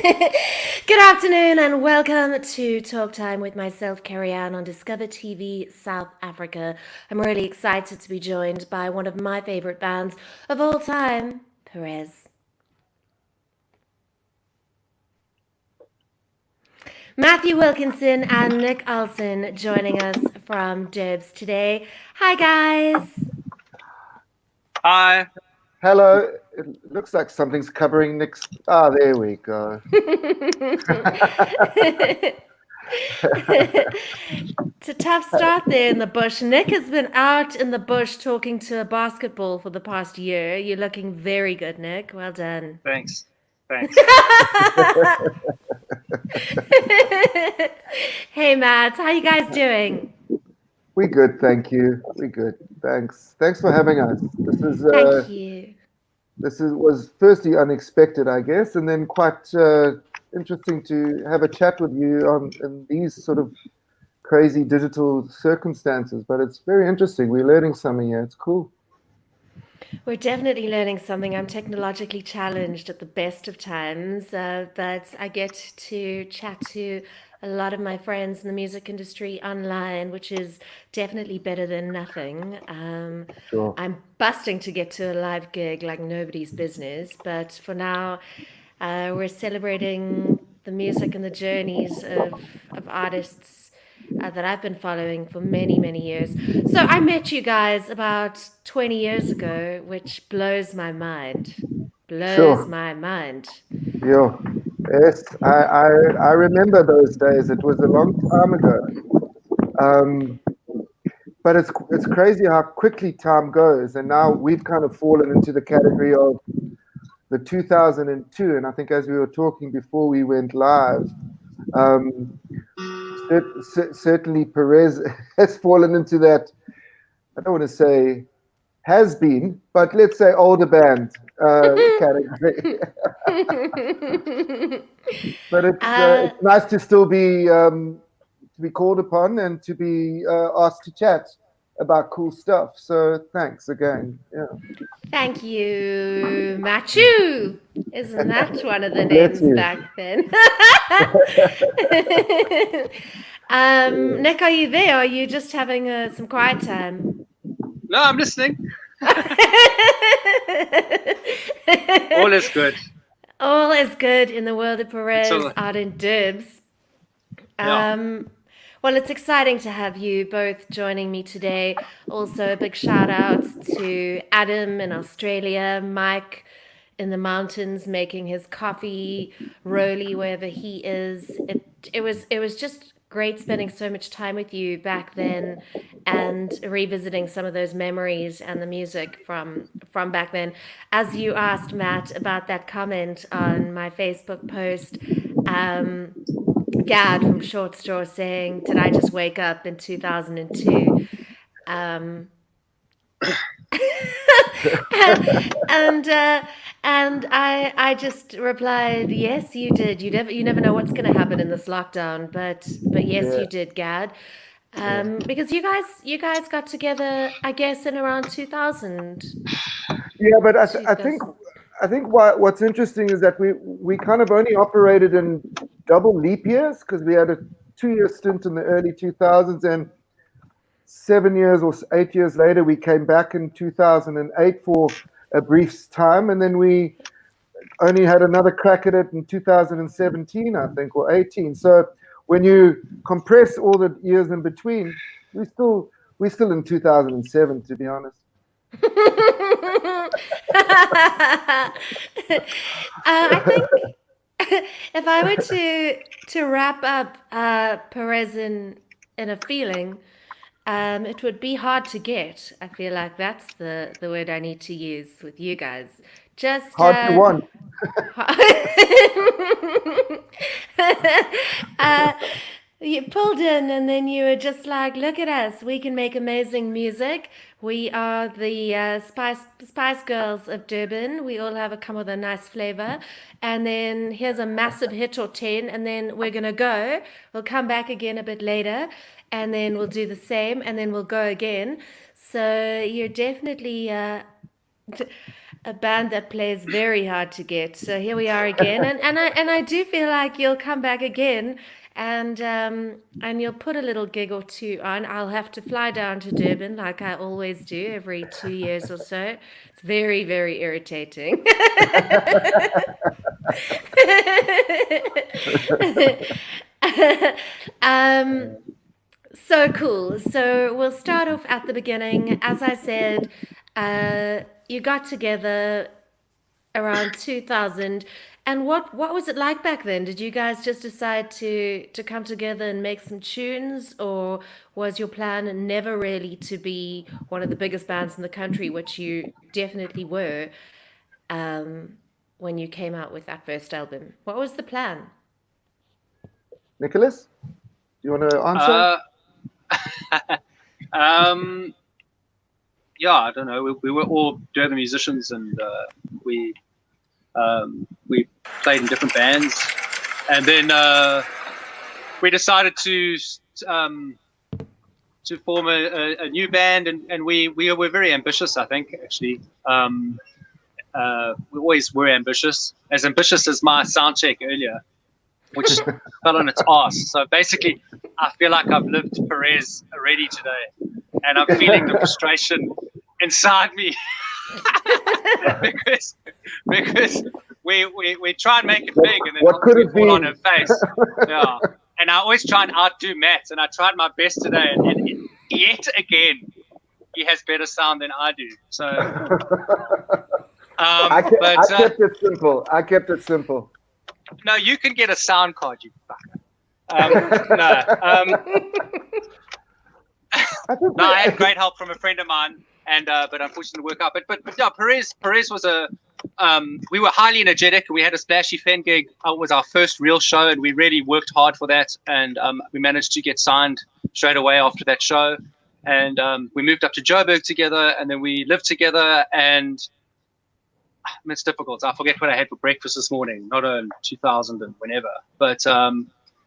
Good afternoon and welcome to Talk Time with myself, Kerry on Discover TV South Africa. I'm really excited to be joined by one of my favorite bands of all time, Perez. Matthew Wilkinson and Nick Olson joining us from Dibs today. Hi, guys. Hi. Hello. It looks like something's covering Nick's. Ah, there we go. It's a tough start there in the bush. Nick has been out in the bush talking to a basketball for the past year. You're looking very good, Nick. Well done. Thanks. Thanks. Hey, Matt. How you guys doing? We good, thank you. We good. Thanks. Thanks for having us. Thank you. This is was firstly unexpected, I guess, and then quite interesting to have a chat with you on in these sort of crazy digital circumstances. But it's very interesting. We're learning something here. It's cool. We're definitely learning something. I'm technologically challenged at the best of times, but I get to chat to a lot of my friends in the music industry online, which is definitely better than nothing. Sure. I'm busting to get to a live gig like nobody's business, but for now, we're celebrating the music and the journeys of artists that I've been following for many, many years. So I met you guys about 20 years ago, which blows my mind. Blows Sure. my mind. Yeah. Yes. I remember those days. It was a long time ago. Um, but it's crazy how quickly time goes, and now we've kind of fallen into the category of the 2002. And I think as we were talking before we went live, um, certainly Perez has fallen into that. I don't want to say has been, but let's say older band category. But uh, it's nice to be called upon and to be asked to chat about cool stuff. So thanks again. Yeah. Thank you, Machu. Isn't that one of the Bless names you. back then? Yeah. Nick, are you there? Are you just having some quiet time? No, I'm listening. All is good. All is good in the world of Perez So, out in Dibs. yeah. Um, well, it's exciting to have you both joining me today. Also, a big shout out to Adam in Australia, Mike in the mountains making his coffee, Roly wherever he is. It was just great spending so much time with you back then and revisiting some of those memories and the music from back then. As you asked Matt about that comment on my Facebook post, um, Gad from Short Straw saying, "Did I just wake up in 2002?" Um, and I just replied, "Yes, you did. You never know what's going to happen in this lockdown, but yes, Yeah. you did, Gad. Yeah. Because you guys got together, I guess, in around 2000, Yeah, but I think what's interesting is that we kind of only operated in double leap years because we had a 2 year stint in the early 2000s, and 7 years or 8 years later we came back in 2008 for a brief time, and then we only had another crack at it in 2017, I think, or 18. So when you compress all the years in between, we still we're still in 2007, to be honest. I think if I were to wrap up Perez in a feeling, it would be hard to get. I feel like that's the word I need to use with you guys. Just Hard to want. uh, you pulled in, and then you were just like, "Look at us! We can make amazing music. We are the Spice Girls of Durban. We all have a come with a nice flavor, and then here's a massive hit or ten, and then we're gonna go. We'll come back again a bit later, and then we'll do the same, and then we'll go again." So you're definitely a band that plays very hard to get. So here we are again, and I do feel like you'll come back again, and you'll put a little gig or two on. I'll have to fly down to Durban like I always do every 2 years or so. It's very, very irritating. um, so cool. So we'll start off at the beginning. As I said, you got together around 2000. And what was it like back then? Did you guys just decide to come together and make some tunes, or was your plan never really to be one of the biggest bands in the country, which you definitely were, when you came out with that first album? What was the plan? Nicholas, do you want to answer? Yeah, I don't know. We were all Durban musicians, and we played in different bands, and then we decided to form a new band, and we were very ambitious. I think actually, we always were ambitious as my sound check earlier, which fell on its ass. So basically, I feel like I've lived Perez already today, and I'm feeling the frustration inside me because we try and make it big, and then what could it be on her face. Yeah, and I always try and outdo Matt, and I tried my best today, and yet again, he has better sound than I do. So, I kept it simple. I kept it simple. No, you can get a sound card, you fucker. No, I had great help from a friend of mine, and but unfortunately it worked out. But yeah, Perez was we were highly energetic. We had a splashy Fen gig. It was our first real show, and we really worked hard for that. And we managed to get signed straight away after that show. And we moved up to Joburg together, and then we lived together. And it's difficult. I forget what I had for breakfast this morning, not in 2000 and whenever. But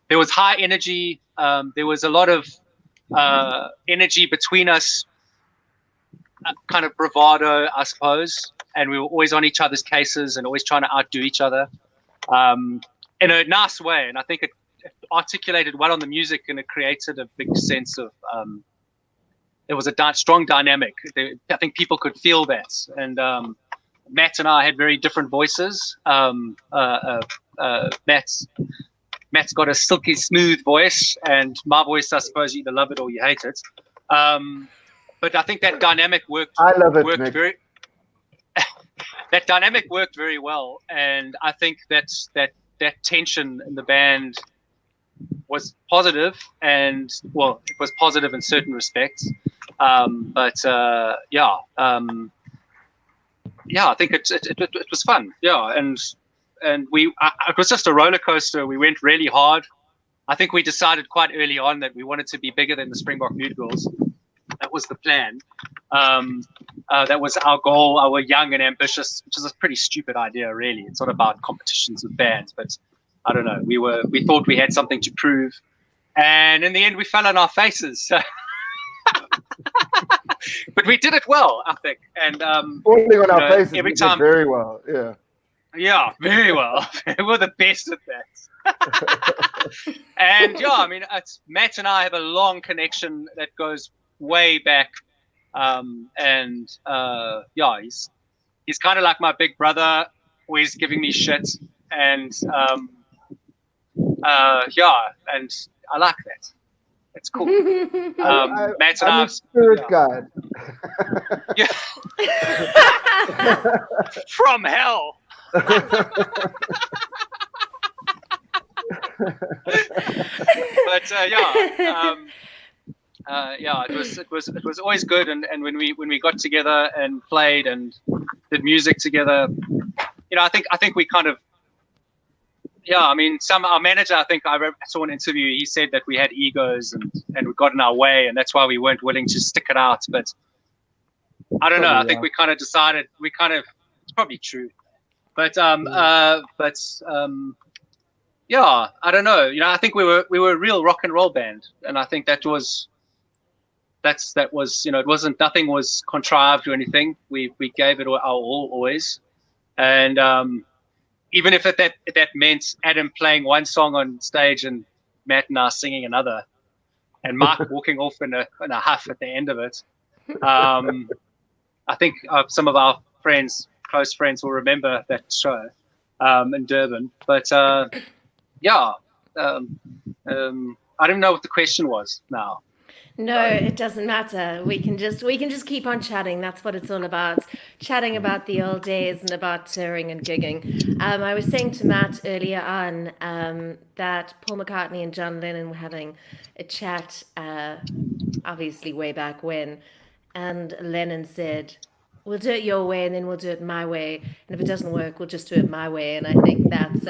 there was high energy. There was a lot of energy between us, kind of bravado, I suppose. And we were always on each other's cases and always trying to outdo each other in a nice way. And I think it articulated well on the music, and it created a big sense of there was a strong dynamic. I think people could feel that. And Matt and I had very different voices. Matt's got a silky smooth voice, and my voice, I suppose, you either love it or you hate it. But I think that dynamic worked. I love it, Nick. That dynamic worked very well, and I think that tension in the band was positive, and well, it was positive in certain respects. Yeah, I think it was fun. Yeah, and it was just a roller coaster. We went really hard. I think we decided quite early on that we wanted to be bigger than the Springbok Nude Girls. That was the plan. That was our goal. I were young and ambitious, which is a pretty stupid idea, really. It's not about competitions with bands, but I don't know. We thought we had something to prove, and in the end, we fell on our faces. But we did it well, I think. And falling on our faces every time, very well. Yeah. Yeah, very well. We're the best at that. And yeah, I mean, Matt and I have a long connection that goes way back. Yeah, he's kind of like my big brother, always giving me shit. And yeah, and I like that. It's cool. Matt and I'm a spirit guide. Yeah. From hell. But yeah, it was always good, and when we got together and played and did music together, I think we kind of, yeah, I mean, our manager, I think I saw an interview, he said that we had egos and we got in our way, and that's why we weren't willing to stick it out. But I don't know, I think we kind of decided, it's probably true. But yeah, I don't know. I think we were a real rock and roll band, and I think that was that was, it wasn't, nothing was contrived or anything. We gave it our all always, and even if that meant Adam playing one song on stage and Matt and I singing another, and Mark walking off in a huff at the end of it. I think some of our close friends, will remember that show in Durban. But yeah, I don't know what the question was now. No, it doesn't matter. We can just keep on chatting. That's what it's all about. Chatting about the old days and about touring and gigging. I was saying to Matt earlier on that Paul McCartney and John Lennon were having a chat, obviously way back when, and Lennon said, "We'll do it your way, and then we'll do it my way. And if it doesn't work, we'll just do it my way." And I think that's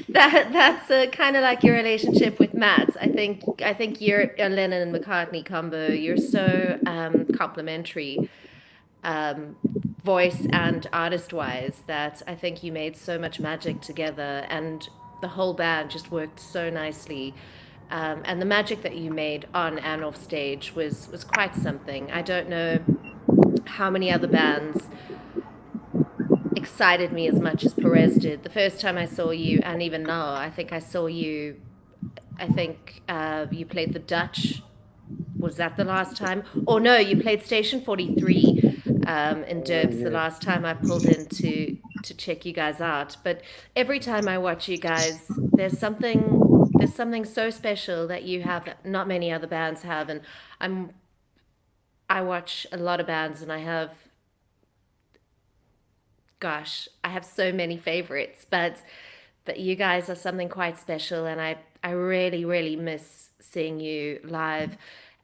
that's kind of like your relationship with Matt. I think you're a Lennon and McCartney combo. You're so complementary, voice and artist wise, that I think you made so much magic together, and the whole band just worked so nicely. And the magic that you made on and off stage was quite something. I don't know how many other bands excited me as much as Perez did. The first time I saw you, and even now, I think I saw you. I think you played the Dutch. Was that the last time? Or no, you played Station 43 in Derbs the last time I pulled in to check you guys out. But every time I watch you guys, there's something so special that you have that not many other bands have. And I watch a lot of bands, and I have so many favorites, but you guys are something quite special, and I really, really miss seeing you live,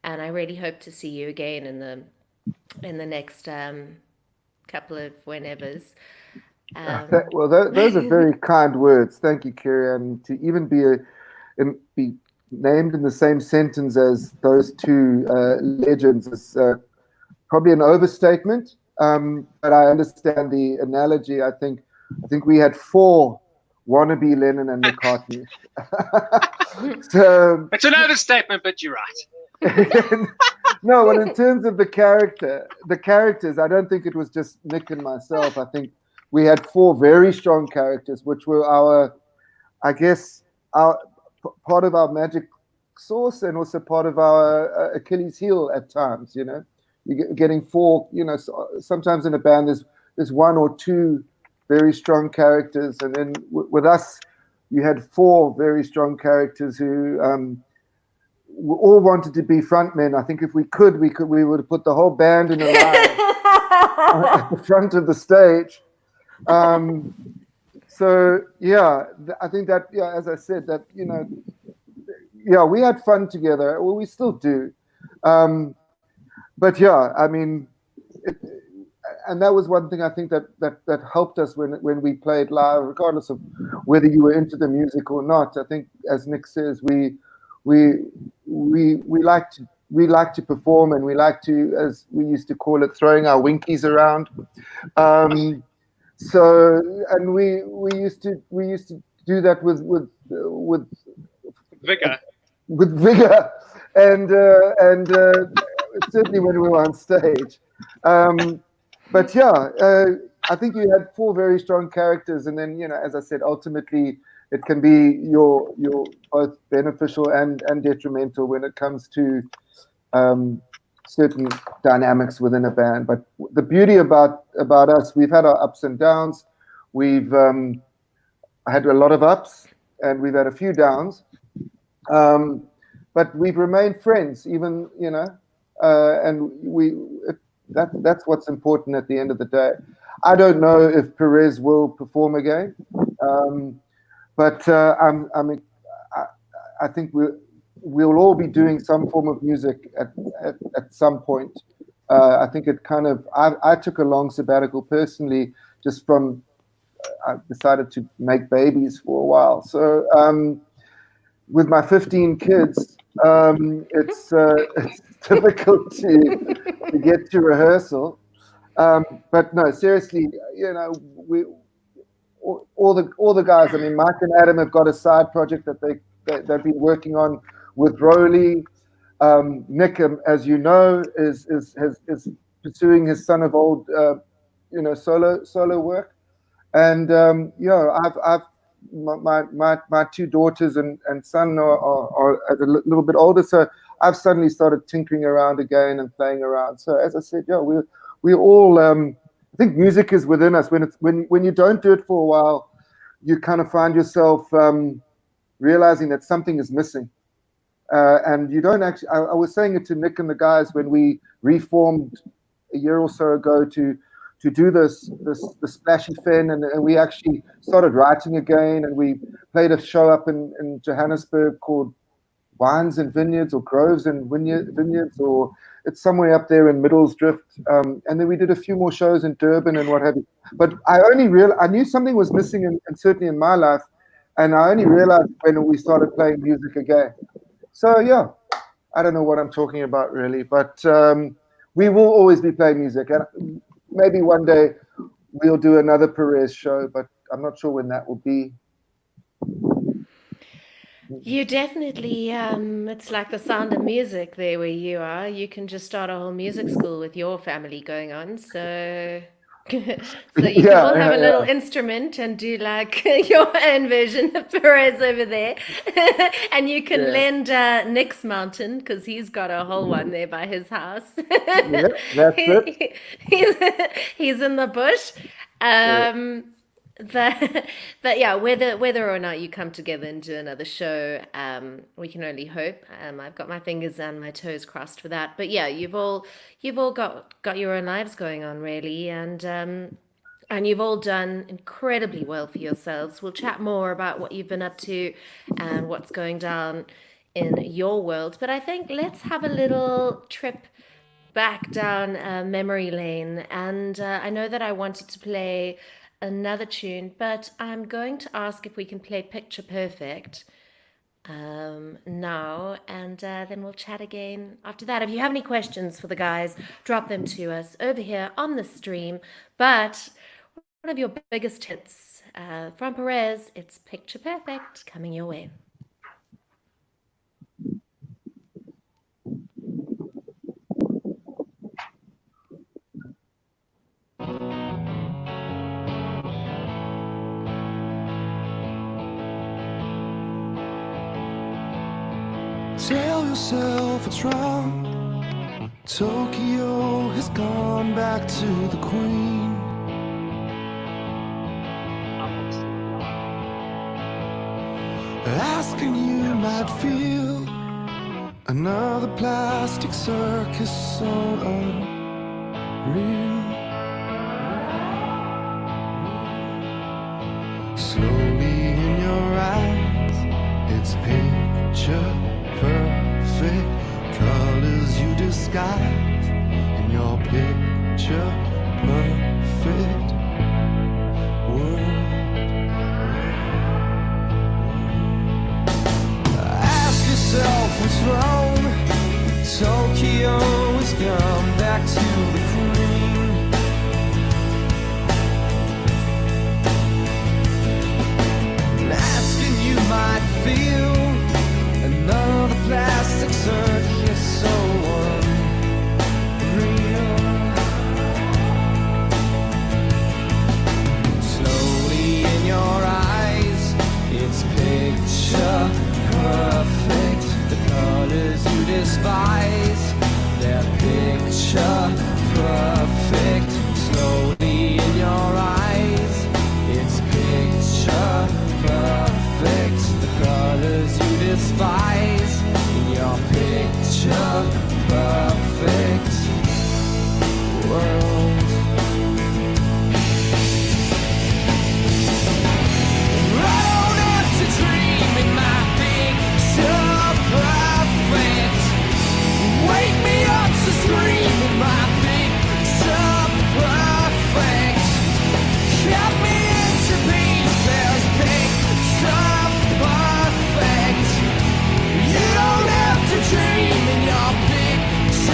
and I really hope to see you again in the next couple of whenevers. Well, those are very kind words. Thank you, Kerry. And to even be named in the same sentence as those two legends is probably an overstatement. But I understand the analogy. I think we had 4 wannabe Lennon and McCartney. So it's an overstatement, but you're right. No, well, in terms of the characters, I don't think it was just Nick and myself. I think we had 4 very strong characters, which were our part of our magic sauce, and also part of our Achilles heel at times. You're getting 4. Sometimes in a band there's 1 or 2 very strong characters, and then with us, you had 4 very strong characters who all wanted to be frontmen. I think if we would have put the whole band in a line at the front of the stage. So yeah, I think that, as I said, that we had fun together. Well, we still do. But yeah, I mean, and that was one thing I think that helped us when we played live, regardless of whether you were into the music or not. I think, as Nick says, we like to perform, and we like to, as we used to call it, throwing our winkies around. So, and we used to do that with vigor. With vigor, and certainly when we were on stage. But yeah, I think you had 4 very strong characters, and then as I said, ultimately it can be your both beneficial and detrimental when it comes to certain dynamics within a band. But the beauty about us, we've had our ups and downs. We've had a lot of ups, and we've had a few downs. But we've remained friends, even and that's what's important at the end of the day. I don't know if Perez will perform again, but I think we'll all be doing some form of music at some point. I think it kind of, I took a long sabbatical personally, just from, I decided to make babies for a while. So with my 15 kids, it's difficult to get to rehearsal. But no, seriously, all the guys. I mean, Mike and Adam have got a side project that they've been working on with Rowley. Nick, as you know, is pursuing his SonofOld, solo work. And I've my two daughters and son are a little bit older, so I've suddenly started tinkering around again and playing around. So as I said, we all I think music is within us. When you don't do it for a while, you kind of find yourself realizing that something is missing. And you don't actually. I was saying it to Nick and the guys when we reformed a year or so ago to do this splashy fen, and we actually started writing again, and we played a show up in Johannesburg called Wines and Vineyards, or Groves and Vineyards, or it's somewhere up there in Middlesdrift. And then we did a few more shows in Durban and what have you. But I knew something was missing, and certainly in my life, and I only realized when we started playing music again. So yeah, I don't know what I'm talking about really, but we will always be playing music, and maybe one day we'll do another Perez show, but I'm not sure when that will be. You definitely, it's like the sound of music there where you are. You can just start a whole music school with your family going on. So, so you can all have a little instrument and do like your own version of Perez over there. And you can lend Nick's mountain because he's got a whole one there by his house. Yeah, that's it. He's in the bush. But yeah, whether or not you come together and do another show, we can only hope. I've got my fingers and my toes crossed for that. But yeah, you've all got your own lives going on really, and you've all done incredibly well for yourselves. We'll chat more about what you've been up to and what's going down in your world. But I think let's have a little trip back down memory lane. And I know that I wanted to play another tune, but I'm going to ask if we can play Picture Perfect now, and then we'll chat again after that. If you have any questions for the guys, drop them to us over here on the stream. But one of your biggest hits from Perez, it's Picture Perfect, coming your way. Tell yourself it's wrong. Tokyo has gone back to the queen. Asking you might feel another plastic circus so unreal. Slowly in your eyes, it's picture perfect, colors you disguise in your picture perfect world. Ask yourself what's wrong. Tokyo has come back to the queen. Asking you might feel another plastic circus so unreal. Slowly in your eyes, it's picture perfect. The colors you despise, they're picture perfect. Slowly in your eyes, it's picture perfect. The colors you despise in your picture perfect world. I don't have to dream in my picture perfect. Wake me up to scream in my picture perfect. Cut me into pieces, picture perfect. You don't have to dream in your picture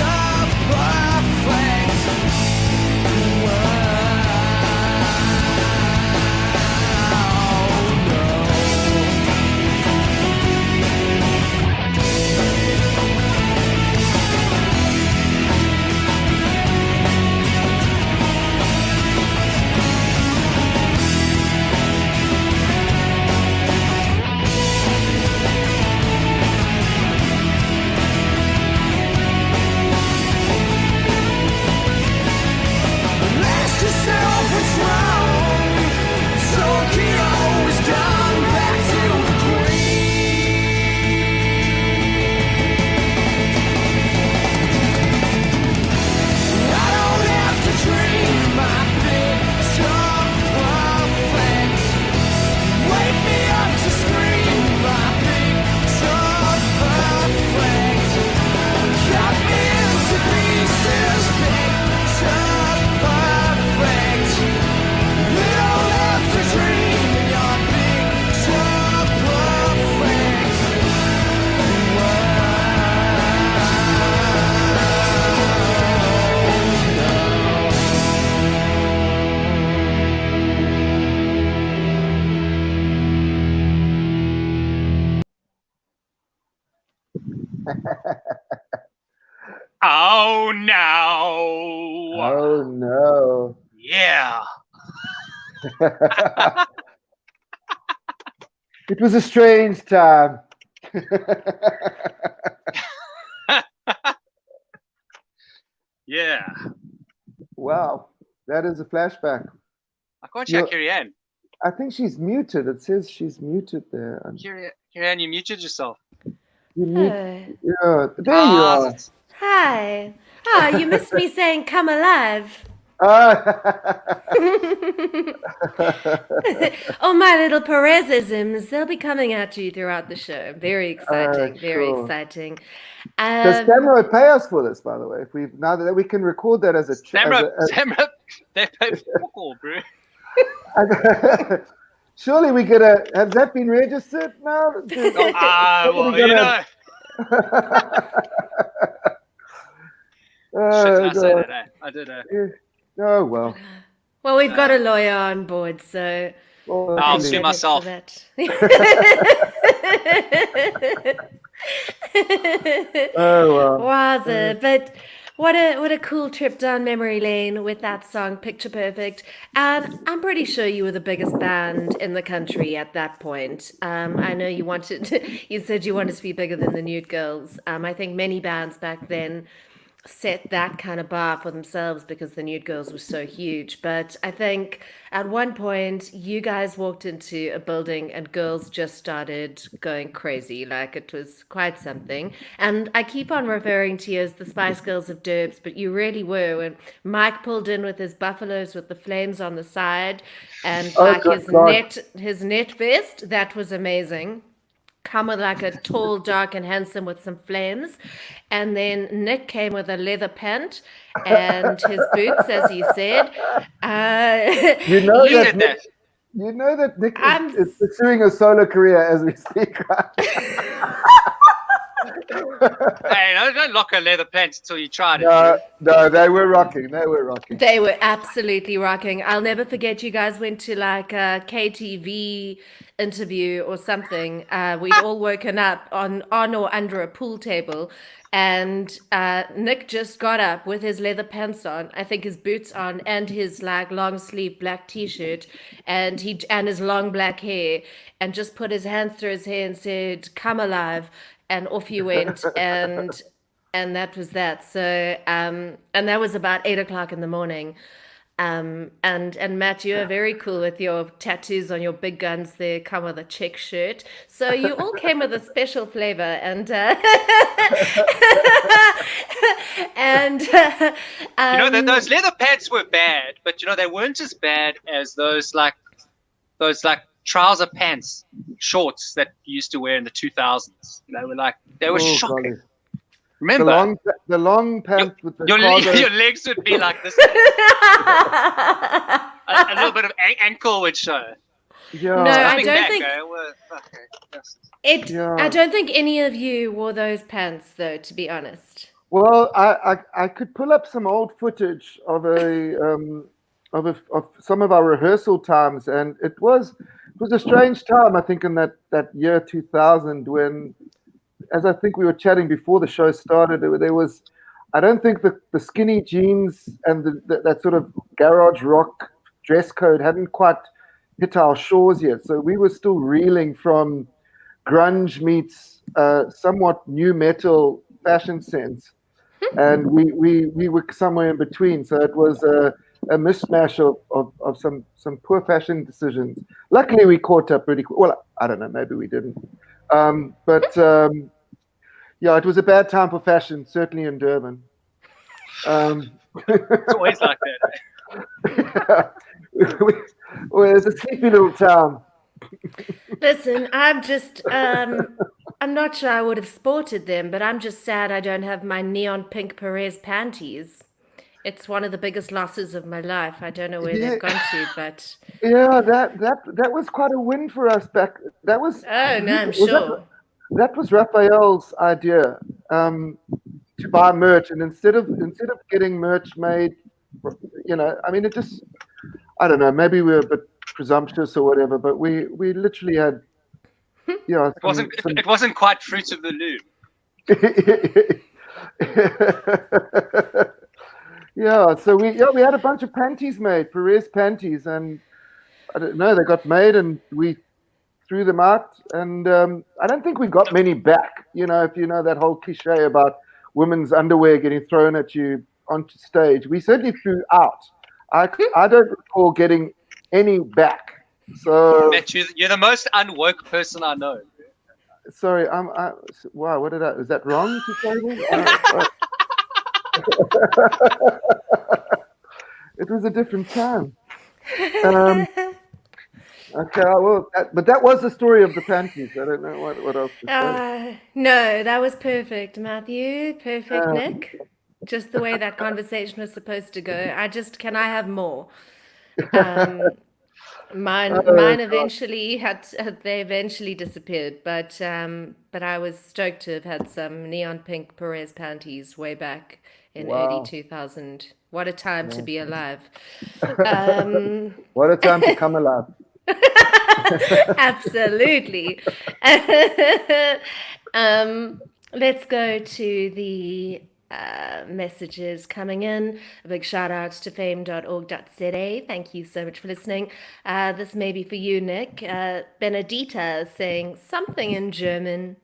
Oh no! Oh no! Yeah. It was a strange time. Yeah. Wow, that is a flashback. I can't show Kerry Ann. I think she's muted. It says she's muted there. Kerry Ann, you muted yourself. You Oh. yeah, there you are. Hi. Oh, you missed me saying come alive. Oh, my little Perezisms, they'll be coming at you throughout the show. Very exciting, very cool. exciting. Does Samro pay us for this, by the way? If we now that we can record that as a Samro, they pay fuck all, bro. Surely we get a. Has that been registered now? Well, you know. Shit, I said it. I did. Oh well. Well, we've got a lawyer on board, so I'll sue myself. Oh well. Wowza, but what a cool trip down memory lane with that song Picture Perfect. And I'm pretty sure you were the biggest band in the country at that point. I know you said you wanted to be bigger than the Nude Girls. I think many bands back then set that kind of bar for themselves because the Nude Girls were so huge. But I think at one point you guys walked into a building and girls just started going crazy. Like, it was quite something. And I keep on referring to you as the Spice Girls of Derbs, but you really were. When Mike pulled in with his buffaloes with the flames on the side and his net vest, that was amazing. Come with like a tall, dark, and handsome with some flames. And then Nick came with a leather pant and his boots, as you said. You know that Nick is pursuing a solo career as we speak. Hey, don't lock a leather pants until you tried it. No, they were rocking. They were absolutely rocking. I'll never forget you guys went to like a KTV interview or something. We'd all woken up on or under a pool table, and Nick just got up with his leather pants on, I think his boots on, and his like long sleeve black t-shirt, and his long black hair, and just put his hands through his hair and said, "Come alive." And off you went, and that was that. So, and that was about 8:00 in the morning. And Matt, you are very cool with your tattoos on your big guns there, come with a check shirt. So you all came with a special flavor, and those leather pants were bad, but they weren't as bad as those trouser pants, shorts that you used to wear in the 2000s. They were shocking. Golly. Remember the long pants with the your legs would be like this. a little bit of ankle would show. Yeah. No, I don't think yes. I don't think any of you wore those pants, though, to be honest. Well, I could pull up some old footage of some of our rehearsal times, and it was a strange time, I think, in that year 2000, when, as I think we were chatting before the show started, there was, I don't think the skinny jeans and that sort of garage rock dress code hadn't quite hit our shores yet. So we were still reeling from grunge meets somewhat new metal fashion sense, and we were somewhere in between. So it was a mismatch of some poor fashion decisions. Luckily, we caught up pretty quick. Well, I don't know, maybe we didn't. Yeah, it was a bad time for fashion, certainly in Durban. It's always like that. Well, it's a sleepy little town. Listen, I'm just, I'm not sure I would have sported them, but I'm just sad I don't have my neon pink Perez panties. It's one of the biggest losses of my life. I don't know where they've gone to, but yeah, that was quite a win for us back. That was. Oh no, I'm sure. That was Raphael's idea, to buy merch, and instead of getting merch made, I mean, it just, I don't know, maybe we were a bit presumptuous or whatever, but we literally had, it wasn't quite Fruit of the Loom. Yeah, so we had a bunch of panties made, Perez panties, and I don't know, they got made and we threw them out, and I don't think we got many back. You know, if you know that whole cliche about women's underwear getting thrown at you onto stage, we certainly threw out. I don't recall getting any back. So Matt, you're the most unwoke person I know. sorry, wow, what did I? Is that wrong to say that? It was a different time. Okay, but that was the story of the panties. I don't know what else to say. No, that was perfect, Matthew. Perfect, Nick. Just the way that conversation was supposed to go. Can I have more? Mine eventually they eventually disappeared, but I was stoked to have had some neon pink Perez panties way back in early 2000. What a time to be alive. What a time to come alive. Absolutely. Let's go to the messages coming in. A big shout out to fame.org.za. Thank you so much for listening. This may be for you, Nick. Benedita saying something in German.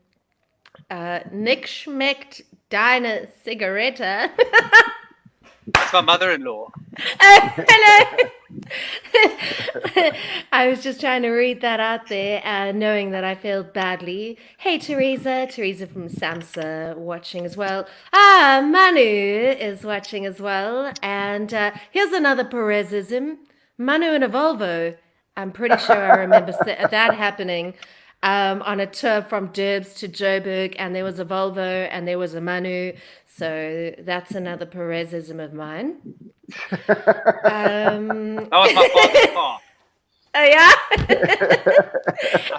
Nick schmeckt deine Zigarette. That's my mother-in-law. Hello. I was just trying to read that out there, knowing that I failed badly. Hey, Teresa from Samsa watching as well. Manu is watching as well. And here's another Perezism. Manu in a Volvo. I'm pretty sure I remember that happening on a tour from Durbs to Joburg, and there was a Volvo and there was a Manu. So that's another Perezism of mine. That was my father's car. Oh, yeah?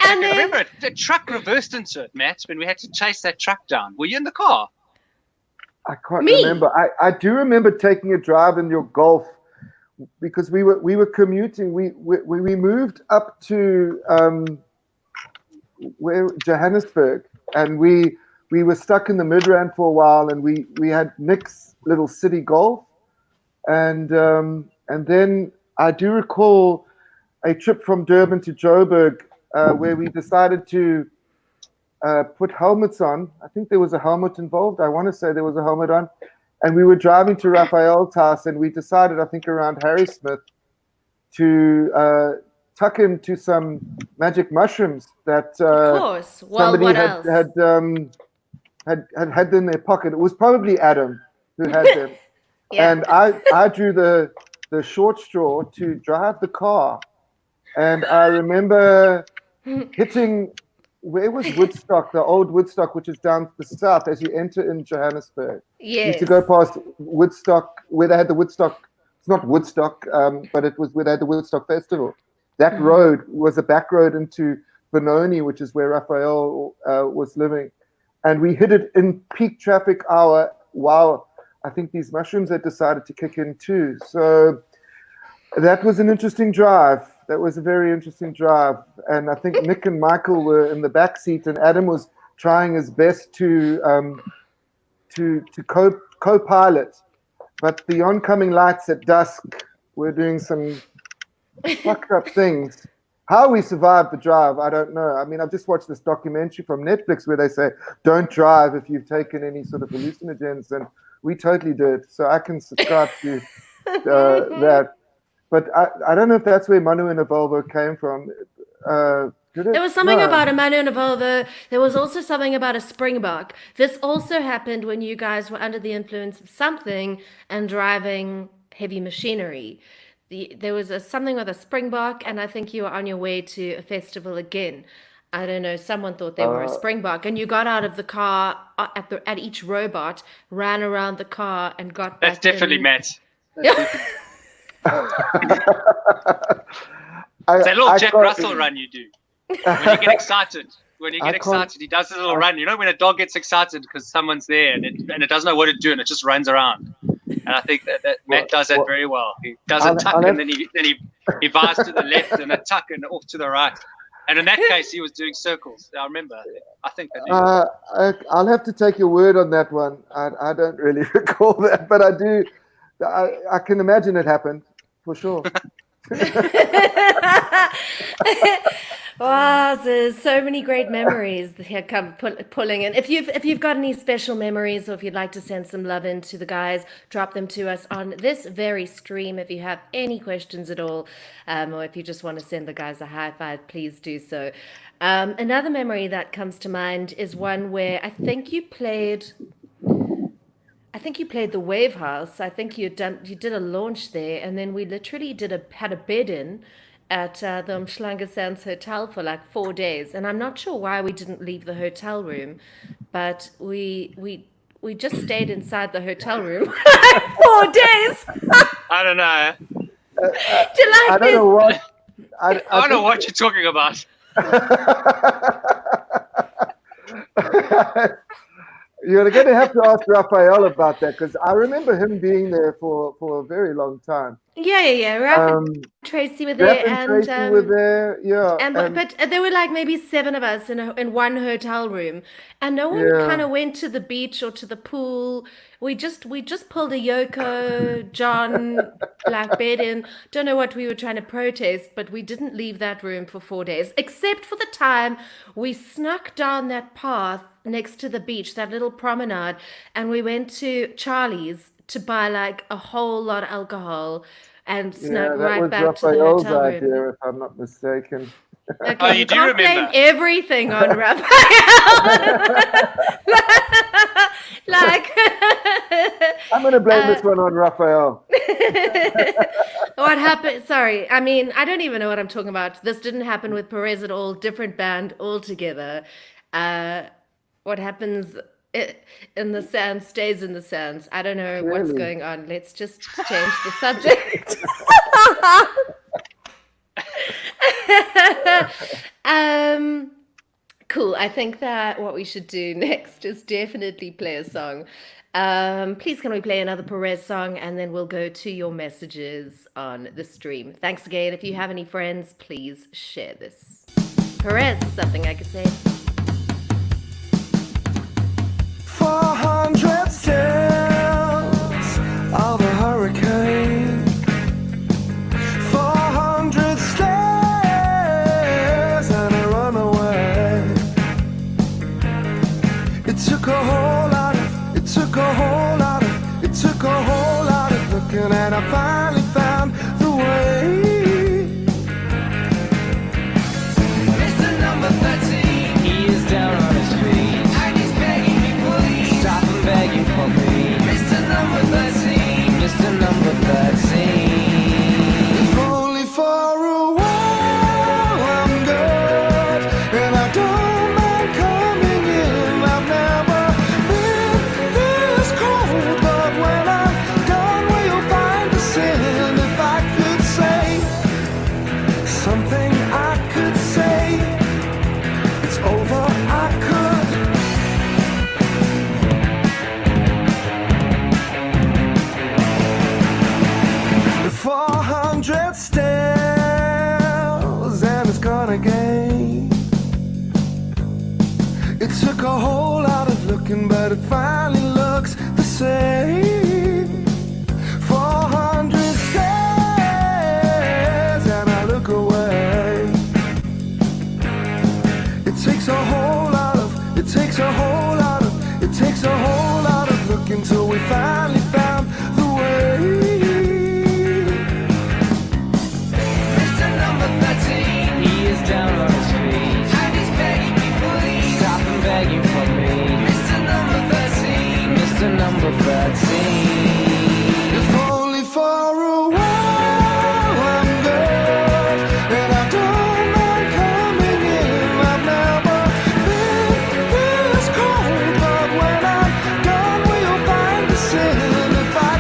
I remember the truck reversed into it, Matt, when we had to chase that truck down. Were you in the car? I can't remember. I do remember taking a drive in your Golf because we were commuting. We moved up to Johannesburg, and we were stuck in the Midrand for a while, and we had Nick's little city Golf, and then I do recall a trip from Durban to Joburg where we decided to put helmets on. I think there was a helmet involved. I want to say there was a helmet on, and we were driving to Raphael's house, and we decided, I think around Harry Smith, to tuck into some magic mushrooms that of course. Well, somebody had in their pocket. It was probably Adam who had them. Yeah. And I drew the short straw to drive the car. And I remember hitting, where was Woodstock, the old Woodstock, which is down the south as you enter in Johannesburg. Yes. You used to go past Woodstock, where they had the Woodstock, it's not Woodstock, but it was where they had the Woodstock Festival. That road was a back road into Benoni, which is where Raphael was living. And we hit it in peak traffic hour while I think these mushrooms had decided to kick in too. So that was an interesting drive. That was a very interesting drive. And I think Nick and Michael were in the back seat, and Adam was trying his best to co-pilot. But the oncoming lights at dusk were doing some fucked up things. How we survived the drive, I don't know. I mean, I've just watched this documentary from Netflix where they say, don't drive if you've taken any sort of hallucinogens, and we totally did. So I can subscribe to that. But I don't know if that's where Manu and a Volvo came from. There was something about a Manu and a Volvo. There was also something about a Springbok. This also happened when you guys were under the influence of something and driving heavy machinery. There was something with a Springbok, and I think you were on your way to a festival again. I don't know. Someone thought they were a Springbok, and you got out of the car at each robot, ran around the car, and got back. That's definitely Matt. It's a little Jack Russell run you do. When you get excited. He does a little run. You know when a dog gets excited because someone's there and it doesn't know what to do and it just runs around. And I think that Matt does that very well. He does a tuck and then he vies to the left and a tuck and off to the right. And in that case, he was doing circles. I remember. I think I do. I'll have to take your word on that one. I don't really recall that, but I do. I can imagine it happened for sure. Wow, there's so many great memories here come pulling in. If you've got any special memories, or if you'd like to send some love in to the guys, drop them to us on this very stream. If you have any questions at all, or if you just want to send the guys a high five, please do so. Another memory that comes to mind is one where I think you played the Wave House. I think you did a launch there, and then we literally had a bed in at the Umhlanga Sands Hotel for like 4 days. And I'm not sure why we didn't leave the hotel room, but we just stayed inside the hotel room for like 4 days. I don't know. Do you like I don't know what. I don't know what you're talking about. You're going to have to ask Raphael about that, because I remember him being there for a very long time. Yeah. Raph and Tracy were there, Raph and Tracy were there. Yeah, but there were like maybe 7 of us in one hotel room, and no one kind of went to the beach or to the pool. We just pulled a Yoko, John, like bed in. Don't know what we were trying to protest, but we didn't leave that room for 4 days, except for the time we snuck down that path next to the beach, that little promenade, and we went to Charlie's to buy like a whole lot of alcohol and snuck right back to the Raphael's hotel room. idea, if I'm not mistaken. Okay, Oh, you do can't blame remember? everything on Raphael. like, I'm going to blame this one on Raphael. what happened? Sorry, I mean, I don't even know what I'm talking about. This didn't happen with Perez at all. Different band altogether. What happens in the sands stays in the sands. I don't know what's Really? going on. Let's just change the subject. Cool. I think that what we should do next is definitely play a song. Please can we play another Perez song, and then we'll go to your messages on the stream. Thanks again. If you have any friends, please share this. Perez, something I could say. 400 steps of a hurricane, 400 stairs and a runaway. It took a whole lot of, it took a whole lot of, it took a whole lot of looking, and I finally found the way. Mr. Number 13, he is down on his feet, and he's begging me, please stop and begging for me. Mr. Number 13, Mr. Number 13. If only for a while I'm good, and I don't mind coming in. I've never been this cold, but when I'm done, will you find the sin? If I could say something, I could say it's over. I could. The 400 stairs and it's gone again. It took a whole lot of looking, but it finally looks the same. 400 stairs and I look away. It takes a whole lot of, it takes a whole lot of, it takes a whole lot of looking till we finally found the way. Mr. Number 13, he is down on his feet, and he's begging me, please stop and begging for me. Mr. Number 13, Mr. Number 13. If only for a while I'm good, and I don't mind coming in. I've never been this cold, but when I'm done, will you find the sin? If I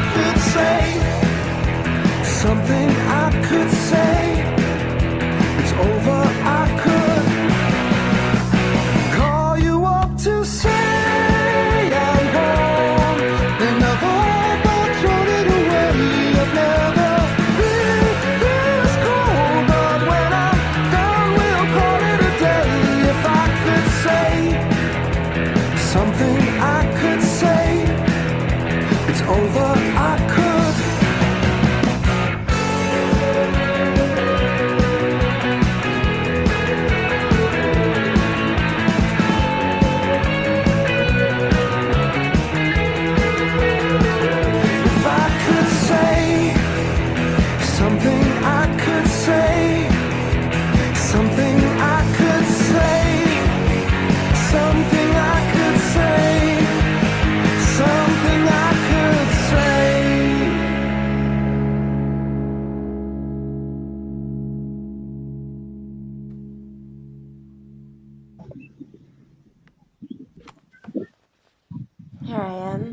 Here I am.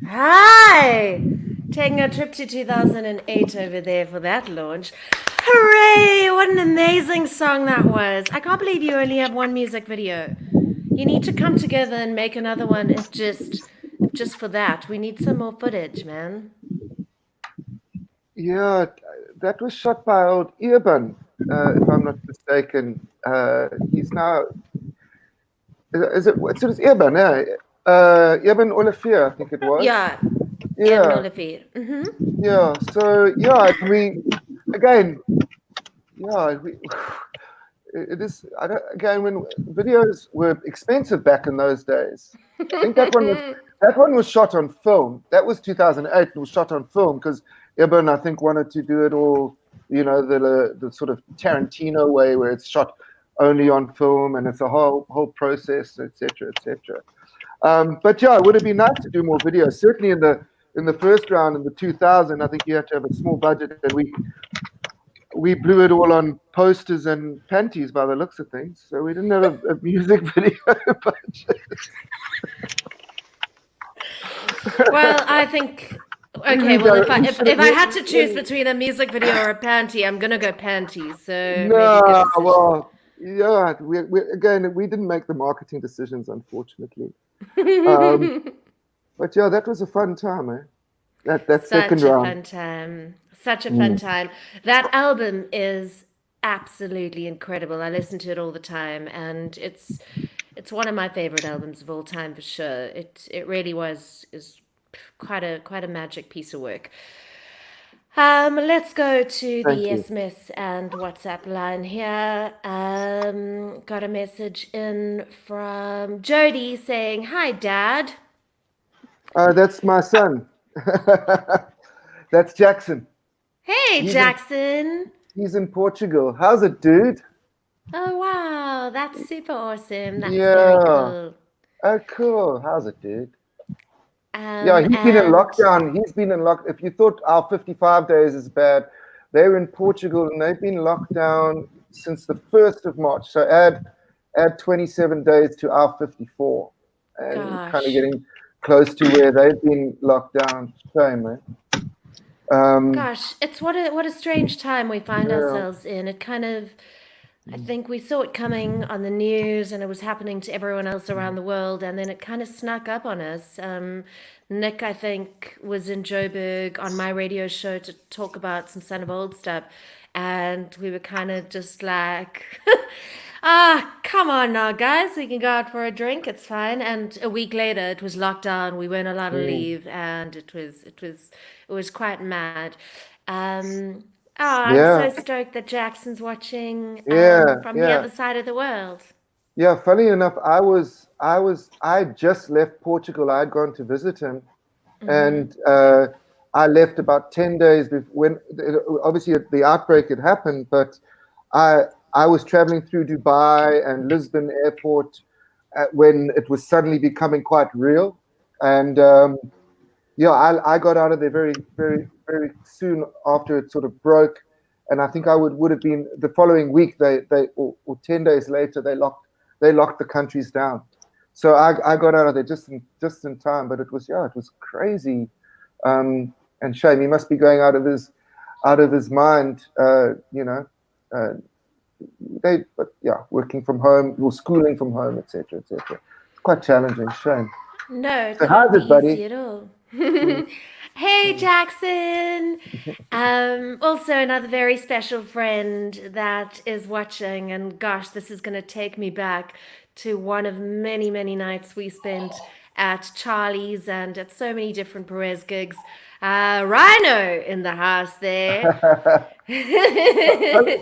Hi! Taking a trip to 2008 over there for that launch. Hooray! What an amazing song that was. I can't believe you only have one music video. You need to come together and make another one if just for that. We need some more footage, man. Yeah, that was shot by old Irban, if I'm not mistaken. He's now, is it, what's his Irban, eh? Irban Olivier, I think it was. Yeah, Evan Yeah, Olivier. yeah. So, yeah, again, yeah, it is, again, when videos were expensive back in those days. I think that one was shot on film. That was 2008. It was shot on film because Eben, I think, wanted to do it all, the sort of Tarantino way where it's shot only on film and it's a whole process, etc., etc. But yeah, it would have been nice to do more videos. Certainly in the first round in the 2000, I think you had to have a small budget, and we blew it all on posters and panties by the looks of things. So we didn't have a music video budget. Well, I think. Okay, well, if I had to choose between a music video or a panty, I'm gonna go panties. So No, well, yeah, we didn't make the marketing decisions, unfortunately. But yeah, that was a fun time, eh? That second round. Fun time. Such a fun time. That album is absolutely incredible. I listen to it all the time, and it's one of my favorite albums of all time for sure. It really is quite a magic piece of work. Let's go to the SMS and WhatsApp line here. Got a message in from Jody saying, "Hi, Dad." That's my son. That's Jackson. Hey, Jackson. He's in Portugal. How's it, dude? Oh, wow. That's super awesome. That's very cool. Oh, cool. How's it, dude? Yeah, he's been in lockdown. He's been in lockdown. If you thought our 55 days is bad, they're in Portugal and they've been locked down since the 1st of March. So add 27 days to our 54. And kind of getting close to where they've been locked down. Shame, man. Gosh, it's what a strange time we find ourselves in. It kind of, I think we saw it coming on the news and it was happening to everyone else around the world, and then it kind of snuck up on us. Nick, I think, was in Joburg on my radio show to talk about some SonofOld stuff, and we were kind of just like, come on now, guys, we can go out for a drink, it's fine. And a week later, it was lockdown. We weren't allowed to leave, and it was quite mad. I'm so stoked that Jackson's watching from the other side of the world. Yeah, funny enough, I just left Portugal. I had gone to visit him, and I left about 10 days before, when obviously the outbreak had happened, but I was traveling through Dubai and Lisbon airport when it was suddenly becoming quite real. And I got out of there very, very, very soon after it sort of broke. And I think I would have been the following week, or 10 days later, they locked the countries down. So I got out of there just in time, but it was crazy. And shame, he must be going out of his mind, working from home or schooling from home, etc., etc. It's quite challenging. Shame. No, so how's it, buddy? Easy at all. Hey, Jackson. Also another very special friend that is watching, and gosh, this is going to take me back to one of many, many nights we spent at Charlie's and at so many different Perez gigs. Rhino in the house there.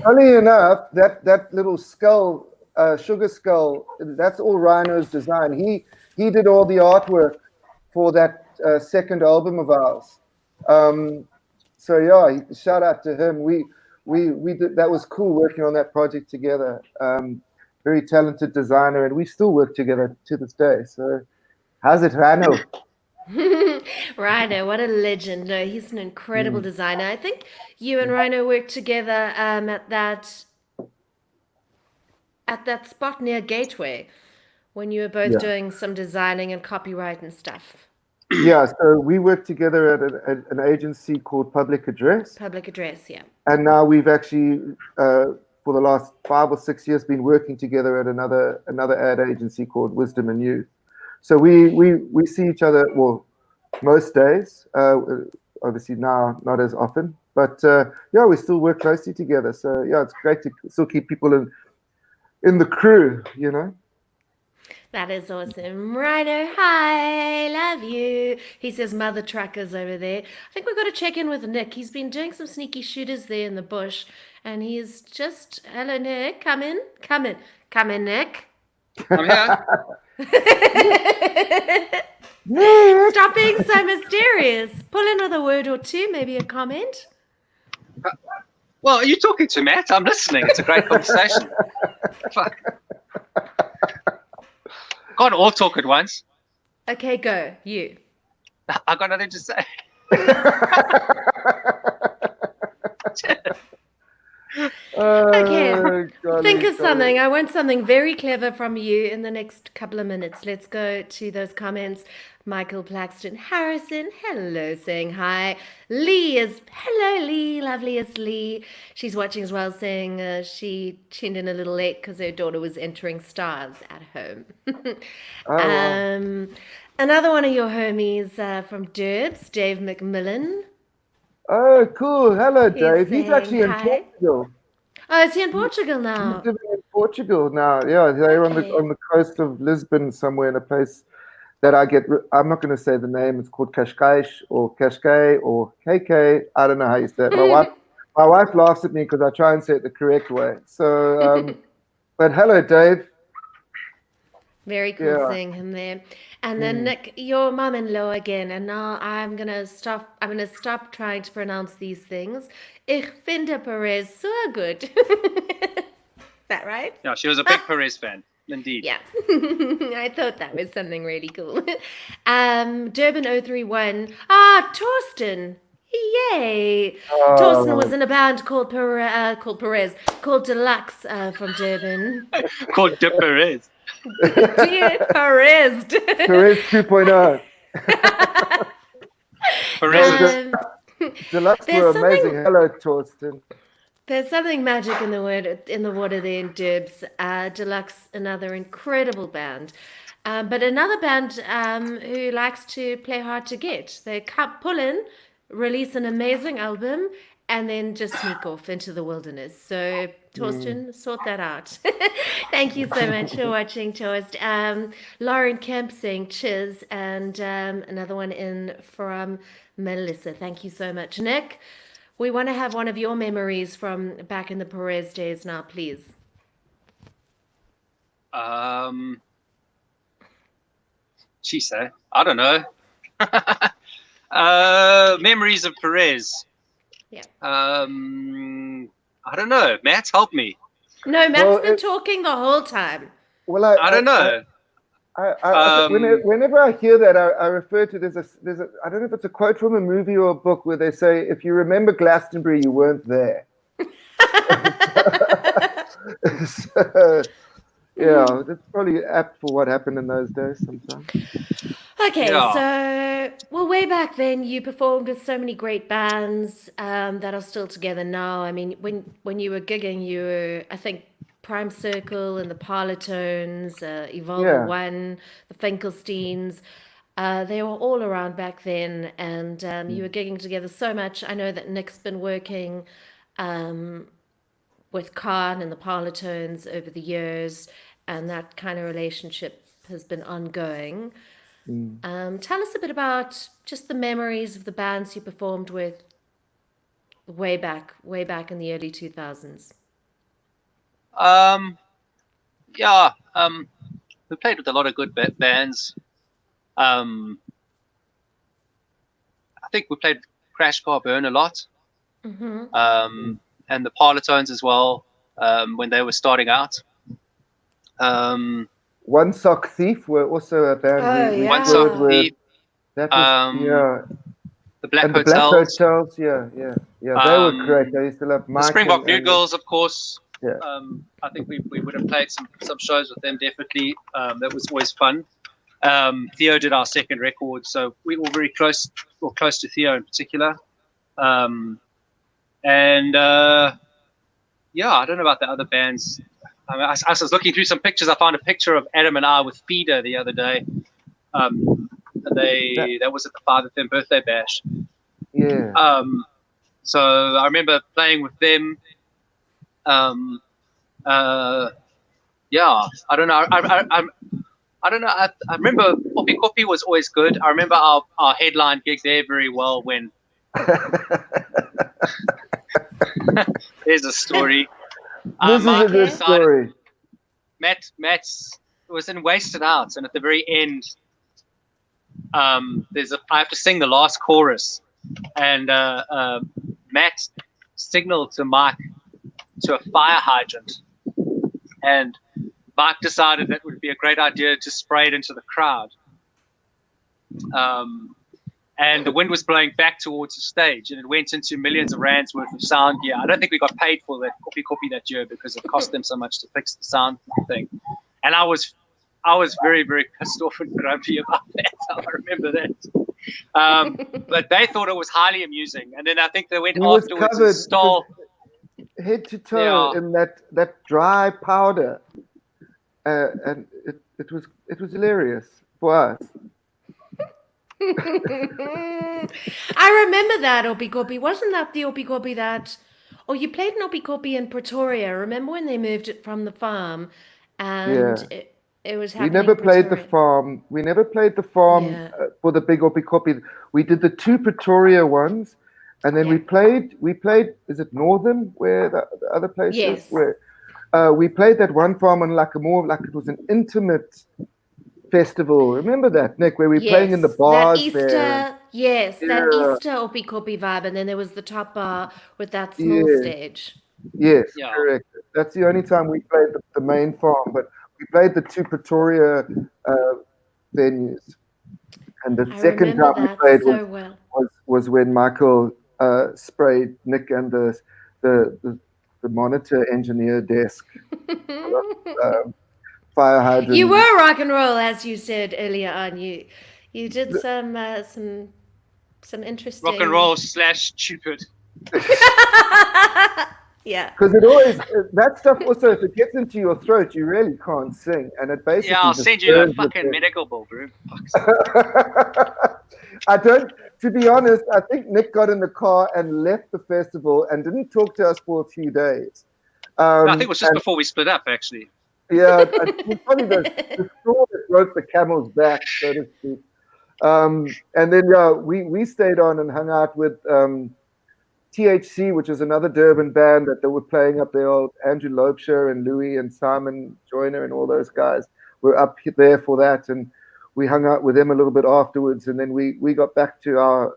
Funny enough, that little skull, sugar skull, that's all Rhino's design. He did all the artwork for that second album of ours. So yeah, shout out to him. We did, that was cool working on that project together. Very talented designer, and we still work together to this day. So how's it, Rhino? Rhino, what a legend. No, he's an incredible designer. I think you and Rhino worked together at that spot near Gateway when you were both Yeah. doing some designing and copyright and stuff. Yeah, so we worked together at an agency called Public Address, Public Address, yeah. and now we've actually, for the last 5 or 6 years, been working together at another ad agency called Wisdom and Youth. So we see each other, well, most days. Obviously now not as often, but yeah, we still work closely together. So yeah, it's great to still keep people in the crew, you know. That is awesome. Rhino, hi, love you. He says mother truckers over there. I think we've got to check in with Nick. He's been doing some sneaky shooters there in the bush, and he's just, hello, Nick, come in, Nick. I'm here. Stop being so mysterious. Pull in with a word or two, maybe a comment. Well, are you talking to Matt? I'm listening. It's a great conversation. Fuck. Can't all talk at once. Okay, go, you. I got nothing to say. Okay, golly, think of golly. something. I want something very clever from you in the next couple of minutes. Let's go to those comments. Michael Plaxton Harrison, hello, saying hi. Lee is, hello, Lee, loveliest Lee. She's watching as well, saying she tuned in a little late because her daughter was entering stars at home. Oh, wow. Another one of your homies from Derbs, Dave McMillan. Oh, cool. Hello, He's Dave. He's saying actually in hi. Portugal. Oh, is he in Portugal He's now? living in Portugal now. Yeah, they're Okay. on the coast of Lisbon, somewhere in a place that I'm not going to say the name. It's called Cascais or Cascais or KK. I don't know how you say it. My wife laughs at me because I try and say it the correct way. So, but hello, Dave. Very cool Yeah. seeing him there. And then Nick, your mum-in-law again. And now I'm gonna stop trying to pronounce these things. Ich finde Perez so good. Is that right? Yeah, she was a big Perez fan. Indeed. Yeah. I thought that was something really cool. Durban 031. Ah, Torsten. Yay! Torsten was in a band called called Deluxe from Durban. Called De Perez. Dear Perez. Perez 2.0. Perez. Deluxe There's were something- amazing. Hello, Torsten. There's something magic in the water there in Derbs. Deluxe, another incredible band. But another band who likes to play hard to get. They pull in, release an amazing album, and then just sneak off into the wilderness. So, Torsten, sort that out. Thank you so much for watching, Torst. Lauren Kemp saying cheers, and another one in from Melissa. Thank you so much. Nick, we want to have one of your memories from back in the Perez days now, please. Geez, I don't know. Memories of Perez. Yeah. I don't know. Matt, help me. No, Matt's Well, been talking the whole time. Well, I don't know. Whenever I hear that, I refer to there's a I don't know if it's a quote from a movie or a book where they say, "If you remember Glastonbury, you weren't there." So, yeah, that's probably apt for what happened in those days sometimes. Okay, Yeah. so well, way back then, you performed with so many great bands that are still together now. I mean, when you were gigging, you were, I think, Prime Circle and the Parlotones, Evolve Yeah. One, the Finkelsteins. They were all around back then, and you were gigging together so much. I know that Nick's been working with Khan and the Parlotones over the years, and that kind of relationship has been ongoing. Tell us a bit about just the memories of the bands you performed with way back in the early 2000s. Yeah. We played with a lot of good bands. I think we played Crash Car Burn a lot. And the Parlotones as well, when they were starting out. One Sock Thief were also a band. Oh, we yeah. One toured Sock with. Thief, That was, yeah. the Black And the Black Hotels, Hotels, yeah. They were great. I used to love the Mike Springbok and New Girls, of course. Yeah. I think we would have played some shows with them definitely. That was always fun. Theo did our second record, so we were very close, or close to Theo in particular. And yeah, I don't know about the other bands. I mean, I was looking through some pictures. I found a picture of Adam and I with Feeder the other day. That was at the 5th birthday bash. Yeah. So I remember playing with them. Yeah, I don't know. I don't know. I remember Poppy Coffee was always good. I remember our headline gig there very well when. There's a story. This is a Mark good decided- story. Matt's was in Wasted Out, and at the very end, I have to sing the last chorus, and Matt signaled to Mike to a fire hydrant, and Mike decided that would be a great idea to spray it into the crowd. And the wind was blowing back towards the stage, and it went into millions of rands worth of sound gear. I don't think we got paid for that copy that year because it cost them so much to fix the sound thing. And I was very, very pissed off and grumpy about that. I remember that. But they thought it was highly amusing, and then I think they went He was afterwards covered and stole. head to toe Yeah. in that dry powder, and it was hilarious for us. I remember that Obi-Gobi. Wasn't that the Obi-Gobi that... Oh, you played an Obi-Gobi in Pretoria. Remember when they moved it from the farm? And Yeah. it was We happening never in played the Pretoria. farm. We never played the farm Yeah. for the big Opi Copy. We did the 2 Pretoria ones, and then we played. Is it Northern where the other place Yes. is? Where we played that one farm on like it was an intimate festival. Remember that, Nick? Where we were playing in the bars that Easter, there. yes, that Yeah. Easter Opi-Kopi vibe, and then there was the top bar with that small Yeah. stage. Yes, Yeah. correct. That's the only time we played the main farm, but we played the 2 Pretoria venues. And the I second remember time we that played so well. was when Michael sprayed Nick and the monitor engineer desk fire hydrant. You were rock and roll, as you said earlier on. You did some interesting Rock and roll / stupid. Yeah. Because it always that stuff also, if it gets into your throat, you really can't sing, and it basically. Yeah, I'll send you a disturbs the fucking thing. medical bill, bro. I don't. To be honest, I think Nick got in the car and left the festival and didn't talk to us for a few days. I think it was just before we split up, actually. Yeah, it was probably the straw that broke the camel's back, so to speak. And then we stayed on and hung out with THC, which is another Durban band that they were playing up there. Old Andrew Lobsher and Louis and Simon Joyner and all those guys were up there for that, and we hung out with them a little bit afterwards. And then we got back to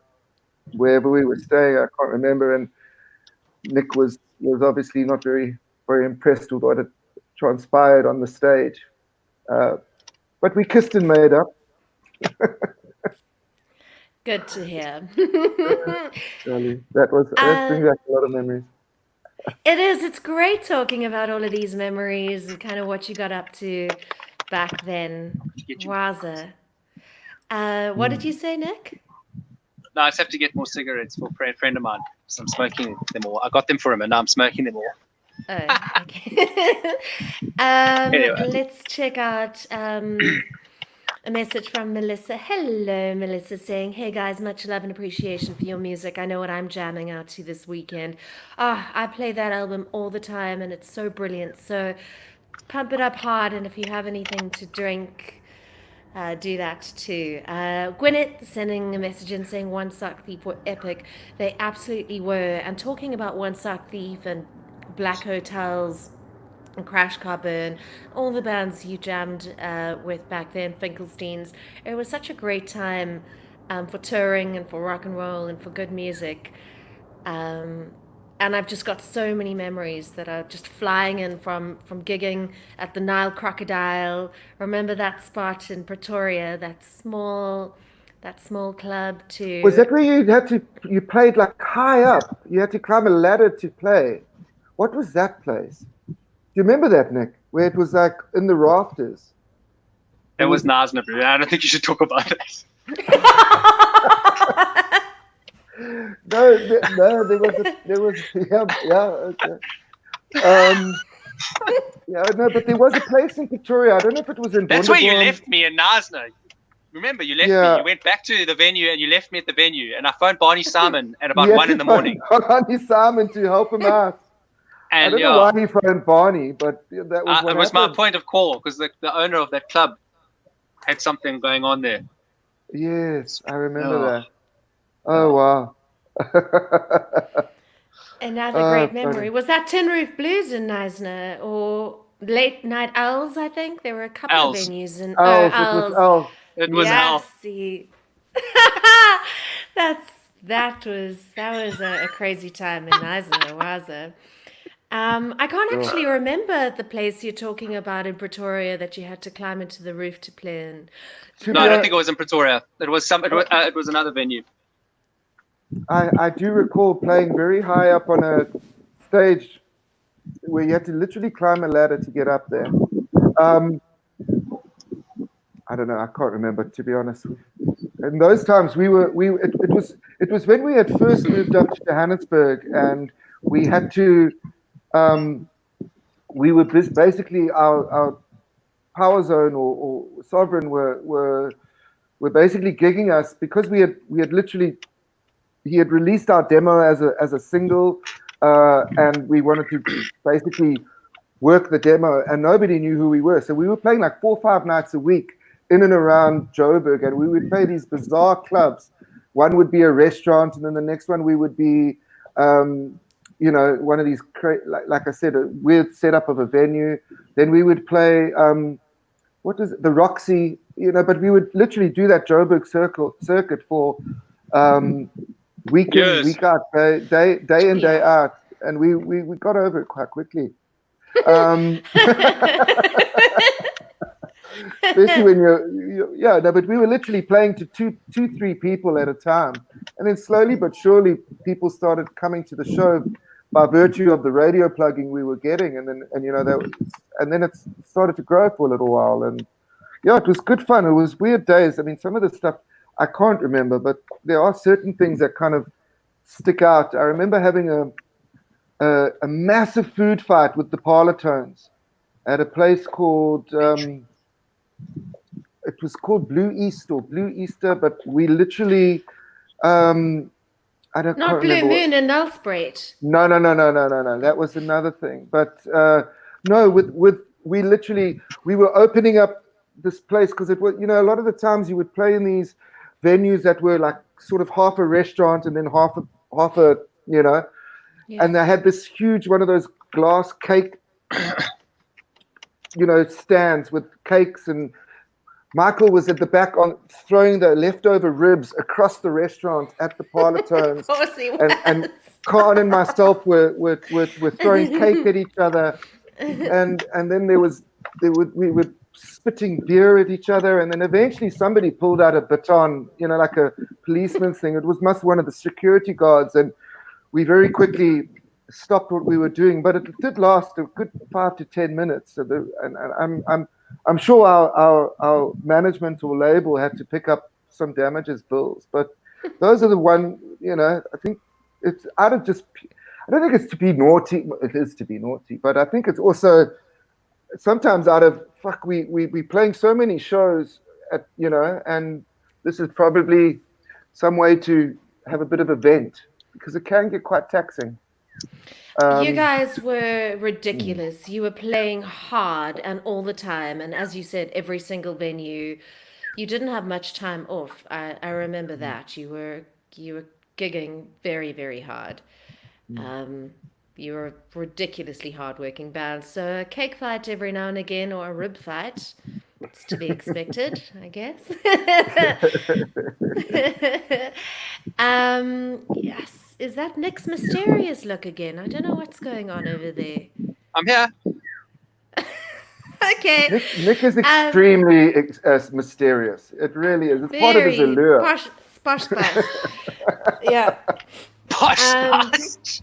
wherever we were staying. I can't remember. And Nick was obviously not very impressed with what had transpired on the stage, but we kissed and made up. Good to hear. Really, that brings back a lot of memories. It is. It's great talking about all of these memories and kind of what you got up to back then. Wowza. What did you say, Nick? No, I just have to get more cigarettes for a friend of mine. So I'm smoking them all. I got them for him, and now I'm smoking them all. Oh, okay. Anyway. Let's check out a message from Melissa. Hello, Melissa, saying, "Hey guys, much love and appreciation for your music. I know what I'm jamming out to this weekend. I play that album all the time, and it's so brilliant. So pump it up hard, and if you have anything to drink, do that too." Gwyneth sending a message in saying One Sock Thief were epic. They absolutely were. And talking about One Sock Thief and Black Hotels and Crash Car Burn, all the bands you jammed with back then, Finkelsteins. It was such a great time for touring and for rock and roll and for good music. And I've just got so many memories that are just flying in from gigging at the Nile Crocodile. Remember that spot in Pretoria, that small club too. Was that where you played like high up? You had to climb a ladder to play. What was that place? you remember that, Nick? Where it was like in the rafters. That was Nasna, bro. I don't think you should talk about that. No, there was okay. Yeah, no, but there was a place in Pretoria. I don't know if it was in. That's where you Wonderbourne. left me in Nasna. Remember, you left Yeah. me. You went back to the venue and you left me at the venue. And I phoned Barney Simon at about We had 1 to in the morning. phone Barney Simon to help him out. I And don't know why he phoned Barney, but that was what it was my happened. point of call because the owner of that club had something going on there. Yes, I remember Oh. that. Oh, wow. Another Oh, great funny. memory. Was that Tin Roof Blues in Knysna or Late Night Owls? I think there were a couple Owls. of venues in Owls, Owls. it was Owls. It was yes, Al. see. that was a crazy time in Knysna, was it? I can't actually remember the place you're talking about in Pretoria that you had to climb into the roof to play in. No, I don't think it was in Pretoria. It was another venue. I do recall playing very high up on a stage where you had to literally climb a ladder to get up there. I don't know. I can't remember, to be honest. In those times, it was when we had first moved up to Johannesburg, and we had to. We were basically our Power Zone or Sovereign were basically gigging us because we had literally. He had released our demo as a single, and we wanted to basically work the demo, and nobody knew who we were. So we were playing like 4 or 5 nights a week in and around Joburg, and we would play these bizarre clubs. One would be a restaurant, and then the next one we would be, one of these, like I said, a weird setup of a venue. Then we would play, the Roxy, but we would literally do that Joburg circuit for week in, week out, day in, day out, and we got over it quite quickly. Especially when but we were literally playing to two, 3 people at a time, and then slowly but surely people started coming to the show by virtue of the radio plugging we were getting, and then it started to grow for a little while, and it was good fun. It was weird days. I mean, some of the stuff I can't remember, but there are certain things that kind of stick out. I remember having a massive food fight with the Parlotones at a place called it was called Blue Easter, but we literally Not Blue Moon in Nelspruit. No. That was another thing. But no, we were opening up this place because it was, a lot of the times you would play in these venues that were like sort of half a restaurant and then half a and they had this huge one of those glass cake stands with cakes, and Michael was at the back on throwing the leftover ribs across the restaurant at the Parlotones. Of course he was. And Khan and myself were throwing cake at each other, and then we were spitting beer at each other, and then eventually somebody pulled out a baton, like a policeman's thing. It was one of the security guards, and we very quickly stopped what we were doing, but it did last a good 5 to 10 minutes. So I'm sure our management or label had to pick up some damages bills, but those are the one, I think it's out of just, I don't think it's to be naughty. It is to be naughty, but I think it's also sometimes out of, we playing so many shows and this is probably some way to have a bit of a vent because it can get quite taxing. You guys were ridiculous. You were playing hard and all the time. And as you said, every single venue, you didn't have much time off. I remember that. You were gigging very, very hard. You were a ridiculously hardworking band. So a cake fight every now and again or a rib fight, it's to be expected, I guess. Yes. Is that Nick's mysterious look again? I don't know what's going on over there. I'm here. Okay. Nick is extremely mysterious. It really is. It's part of his allure. Posh spice. Yeah. Spice.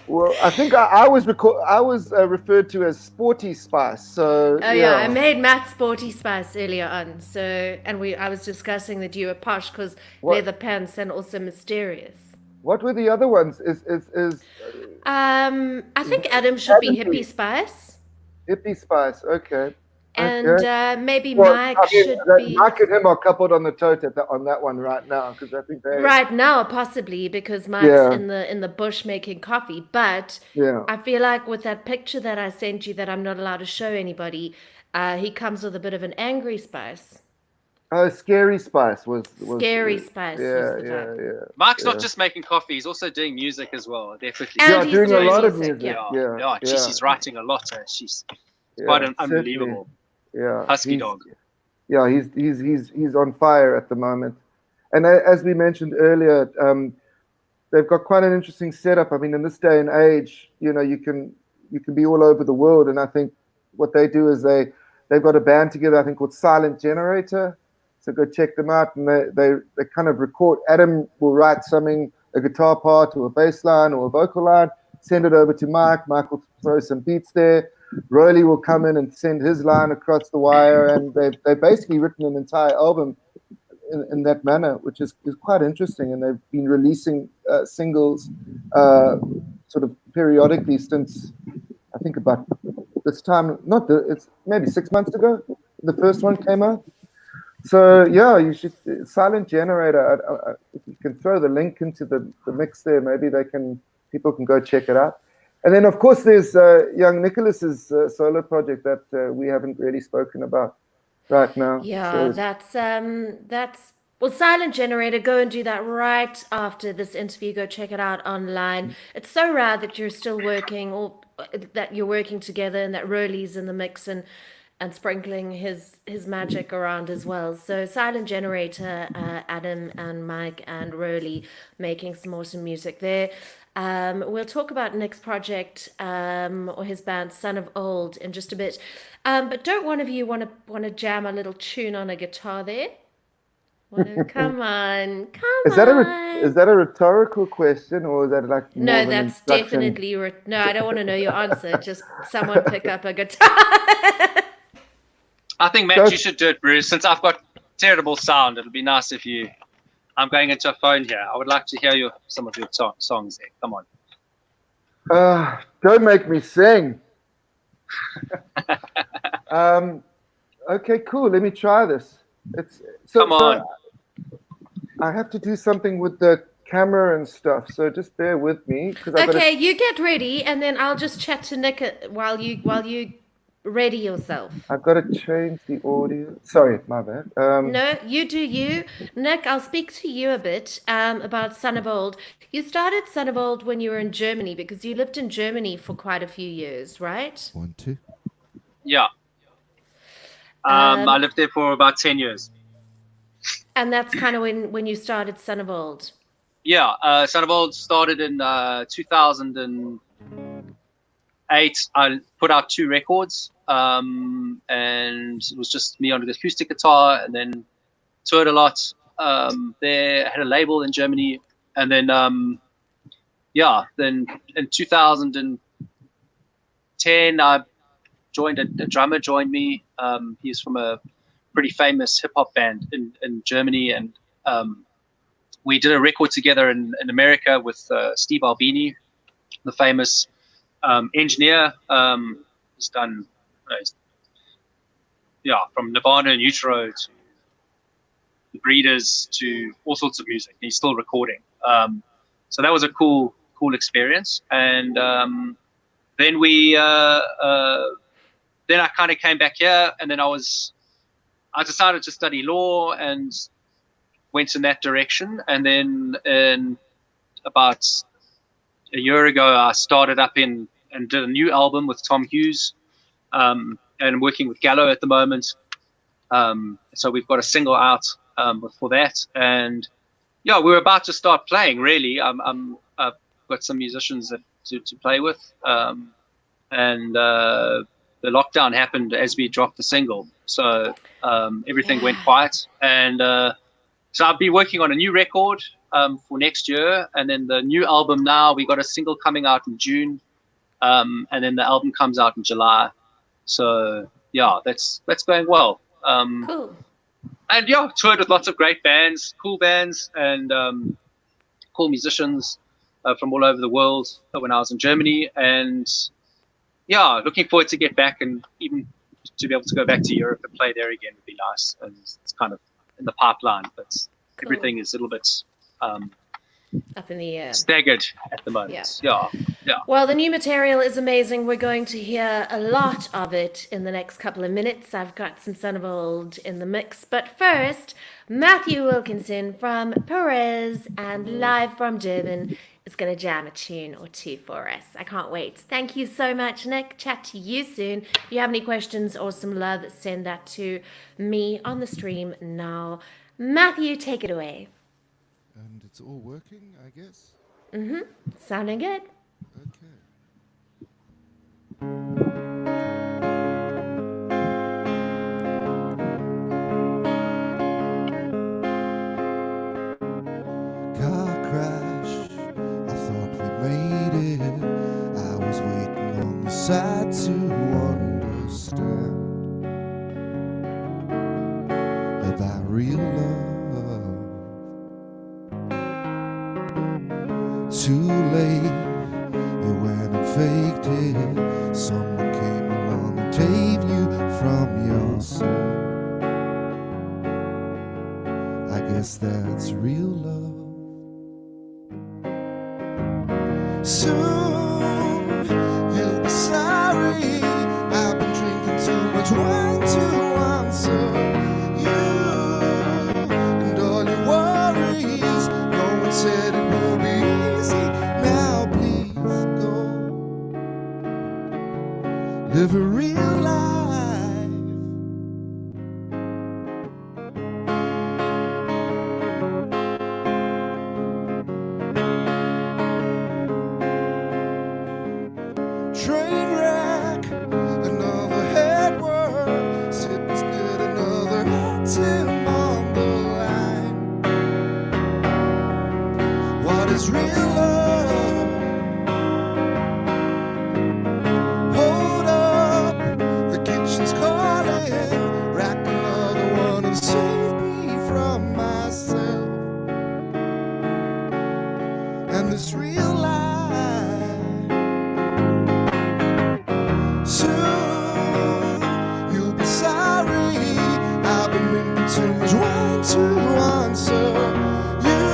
Well, I think I was referred to as Sporty Spice. So Oh yeah, I made Matt Sporty Spice earlier on. So, and I was discussing that you were posh because leather pants and also mysterious. What were the other ones? I think Adam should be Hippie Spice, Hippie Spice? Okay. and maybe Well, Mike I mean, should be. Mike and him are coupled on the tote on that one right now because I think they. Right now, possibly because Mike's in the bush making coffee. But I feel like with that picture that I sent you that I'm not allowed to show anybody, he comes with a bit of an angry spice. Oh, Scary Spice was Scary Spice. Yeah. Mike's not just making coffee; he's also doing music as well. Definitely. And he's doing a lot of music. music. Yeah. She's writing a lot. She's quite unbelievable. Yeah, Husky dog. Yeah, he's on fire at the moment. And as we mentioned earlier, they've got quite an interesting setup. I mean, in this day and age, you can be all over the world. And I think what they do is they've got a band together, I think, called Silent Generator. So go check them out. And they kind of record. Adam will write something, a guitar part or a bass line or a vocal line, send it over to Mike. Mike will throw some beats there. Rolly will come in and send his line across the wire. And they've basically written an entire album in that manner, which is quite interesting. And they've been releasing singles sort of periodically since, I think, about this time. It's maybe 6 months ago. The first one came out. So yeah, you should Silent Generator. If you can throw the link into the mix there, maybe people can go check it out. And then of course there's young Nicholas's solo project that we haven't really spoken about right now. Yeah, so that's well, Silent Generator. Go and do that right after this interview. Go check it out online. It's so rare that you're still working or that you're working together and that Rolly's in the mix and sprinkling his magic around as well. So Silent Generator, Adam and Mike and Rolly making some awesome music there. We'll talk about Nick's project or his band SonofOld in just a bit. But don't one of you want to jam a little tune on a guitar there? Come on. Is that a rhetorical question or is that like more no? of an That's instruction? definitely no. I don't want to know your answer. Just someone pick up a guitar. I think, Matt, you should do it, Bruce. Since I've got terrible sound, it'll be nice if you... I'm going into a phone here. I would like to hear some of your songs there. Come on. Don't make me sing. Okay, cool. Let me try this. Come on. I have to do something with the camera and stuff, so just bear with me. Okay, you get ready, and then I'll just chat to Nick while you ready yourself. I've got to change the audio. Sorry, my bad. No, you do you. Nick, I'll speak to you a bit about SonofOld. You started SonofOld when you were in Germany because you lived in Germany for quite a few years, right? 1, 2. Yeah. I lived there for about 10 years. And that's kind of when you started SonofOld. Yeah, SonofOld started in 2008. I put out 2 records, and it was just me on the acoustic guitar, and then toured a lot. There, had a label in Germany, and then then in 2010, I joined a drummer joined me. He's from a pretty famous hip hop band in Germany, and we did a record together in America with Steve Albini, the famous engineer. He's done from Nirvana and Utero to the Breeders to all sorts of music. He's still recording. So that was a cool experience. And then then I kind of came back here, and then I decided to study law and went in that direction. And then in about a year ago, I started up and did a new album with Tom Hughes, and working with Gallo at the moment. So we've got a single out for that, and we're about to start playing. Really, I've got some musicians to play with, and the lockdown happened as we dropped the single, so everything went quiet, and So I've been working on a new record for next year, and then the new album now, we got a single coming out in June, and then the album comes out in July. So yeah, that's going well. Cool. And yeah, toured with lots of great bands, cool bands, and cool musicians from all over the world when I was in Germany. And yeah, looking forward to get back, and even to be able to go back to Europe and play there again would be nice. And it's kind of in the pipeline, but Cool. everything is a little bit Up in the air. staggered at the moment. Yeah. Well, the new material is amazing. We're going to hear a lot of it in the next couple of minutes. I've got some SonofOld in the mix. But first, Matthew Wilkinson from Perez and live from Durban is going to jam a tune or two for us. I can't wait. Thank you so much, Nick. Chat to you soon. If you have any questions or some love, send that to me on the stream now. Matthew, take it away. And it's all working, I guess. Sounding good. Okay. Car crash, I thought we made it. I was waiting on the side to understand about real love. Too late, you went and faked it. Someone came along and saved you from yourself. I guess that's real love. Soon you'll be sorry. I've been drinking too much wine to answer you and all your worries. No one said it would be easy. Now please go live a real life. Train wreck, another head worm, sitting still, another item on the line. What is real love? Hold up, the kitchen's calling. Rack another one and save me from myself and this real life. Soon you'll be sorry. I've been drinking too much wine to answer you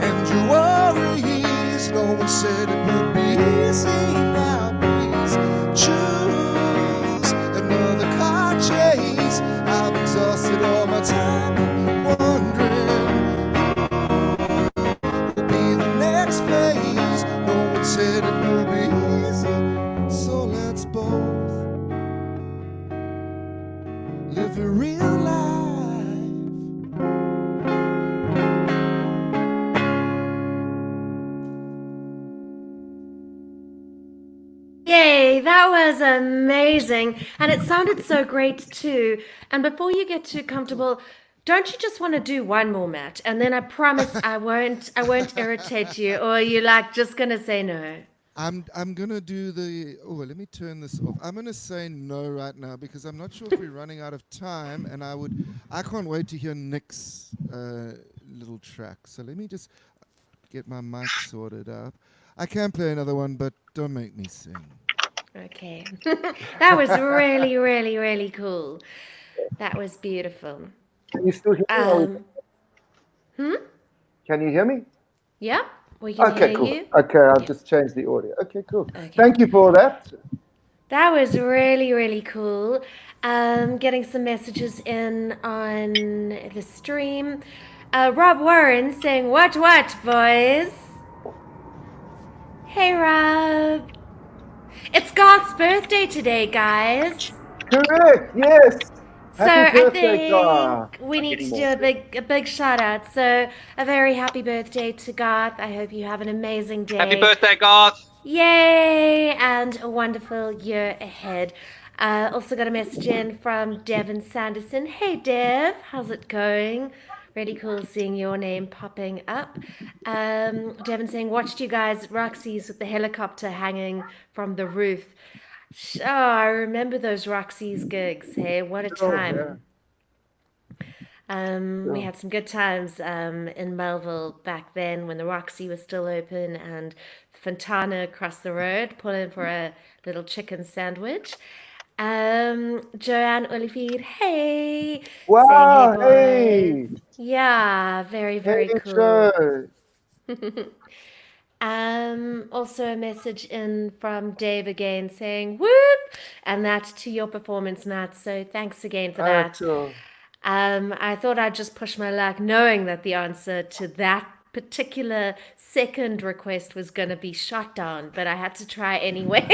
and your worries. No one said it would be easy. Now please choose another car chase. I've exhausted all my time wondering who will be the next phase. No one said it would be easy. So let's both live a real life. Yay, that was amazing. And it sounded so great too. And before you get too comfortable, don't you just want to do one more, Matt? And then I promise I won't irritate you, or are you like just gonna say no? I'm gonna do the. Oh, let me turn this off. I'm gonna say no right now because I'm not sure if we're running out of time, and I can't wait to hear Nick's little track. So let me just get my mic sorted out. I can play another one, but don't make me sing. Okay. That was really, really, really cool. That was beautiful. Can you still hear me? Can you hear me? Yeah, we can Okay, hear cool. you. Okay, I'll just change the audio. Okay, cool. Okay. Thank you for all that. That was really, really cool. Getting some messages in on the stream. Rob Warren saying, what, boys? Hey, Rob. It's Garth's birthday today, guys. Correct, yes. So Happy I birthday, think Garth. we need to do a big shout out. So a very happy birthday to Garth. I hope you have an amazing day. Happy birthday, Garth. Yay! And a wonderful year ahead. Also got a message in from Devin Sanderson. Hey Dev, how's it going? Really cool seeing your name popping up. Devin saying, watched you guys at Roxy's with the helicopter hanging from the roof. Oh, I remember those Roxy's gigs. Hey, what a Oh, yeah. time. We had some good times in Melville back then when the Roxy was still open and Fontana across the road, pulling for a little chicken sandwich. Joanne Olivier, hey, saying hey Wow, boys. hey, Yeah, very, hey, very cool. Joe. Also a message in from Dave again saying whoop, and that to your performance, Matt. So thanks again for that. Sure. I thought I'd just push my luck, knowing that the answer to that particular second request was going to be shot down, but I had to try anyway.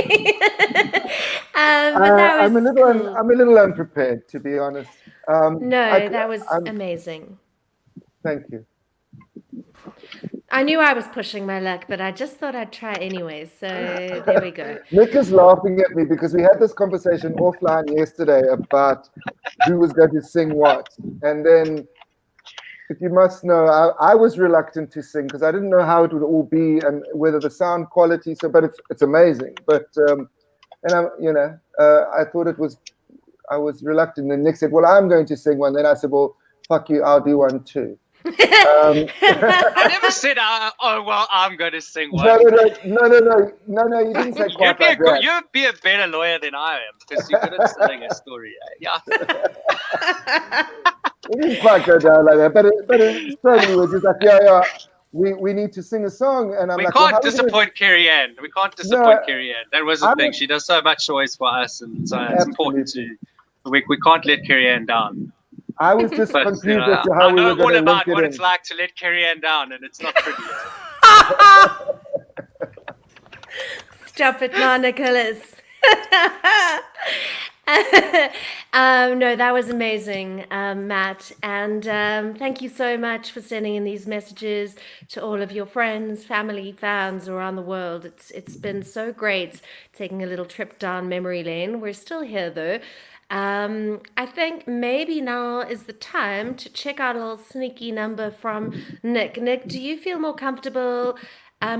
But that I'm a was little, cool. I'm a little unprepared, to be honest. No, that was I'm, amazing. thank you. I knew I was pushing my luck, but I just thought I'd try anyway. So there we go. Nick is laughing at me because we had this conversation offline yesterday about who was going to sing what. And then, if you must know, I was reluctant to sing because I didn't know how it would all be and whether the sound quality. So, but it's amazing. But and I thought I was reluctant. And Nick said, "Well, I'm going to sing one." Then I said, "Well, fuck you, I'll do one too." I never said, "Oh well, I'm going to sing one." No, you didn't say quite like that. You'd be a better lawyer than I am because you're good at selling a story. Yeah. It didn't quite go down like that, but it totally was just like, yeah, we need to sing a song, and I'm We like, can't well, disappoint Carrie Ann. We can't disappoint Carrie Ann. That was the thing. She does so much always for us, and so it's important to. We can't let Carrie Ann down. I was just But, confused as to how we were going to all link about it what in. it's like to let Carrie Ann down, and it's not pretty. Stop it now, Nicholas. No, that was amazing, Matt. And thank you so much for sending in these messages to all of your friends, family, fans around the world. It's been so great taking a little trip down memory lane. We're still here though. I think maybe now is the time to check out a little sneaky number from Nick. Nick, do you feel more comfortable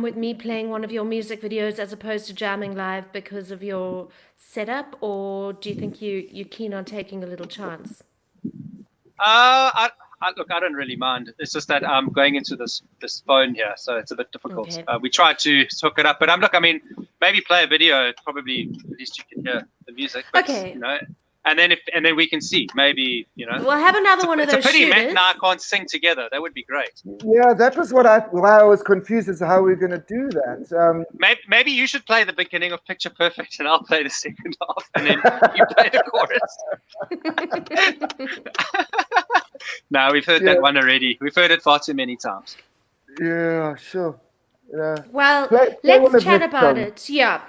with me playing one of your music videos as opposed to jamming live because of your setup, or do you think you're keen on taking a little chance? Look, I don't really mind. It's just that I'm going into this phone here, so it's a bit difficult. Okay. We tried to hook it up, but maybe play a video. Probably at least you can hear the music. But, Okay. And then we can see. Maybe We'll have another one of those It's a pity Matt shooters. and I can't sing together. That would be great. Yeah, that was why I was confused as to how we were going to do that. Maybe you should play the beginning of Picture Perfect, and I'll play the second half, and then you play the chorus. No, we've heard that one already. We've heard it far too many times. Yeah, sure. Yeah. Well, Play one let's of chat Nick's about songs. it. Yeah.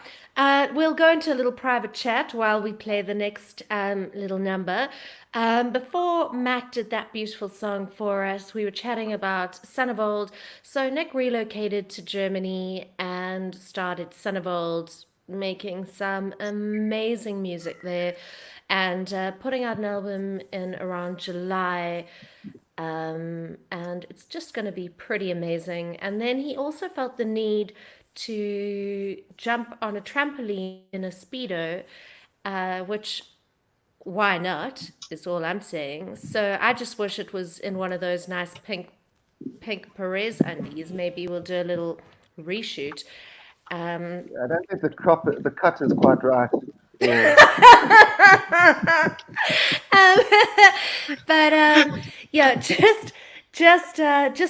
We'll go into a little private chat while we play the next little number. Before Matt did that beautiful song for us, we were chatting about SonofOld. So Nick relocated to Germany and started SonofOld, making some amazing music there and putting out an album in around July. And it's just going to be pretty amazing. And then he also felt the need to jump on a trampoline in a Speedo, which why not is all I'm saying. So I just wish it was in one of those nice pink Perez undies. Maybe we'll do a little reshoot. I don't think the cut is quite right. Yeah. But yeah, just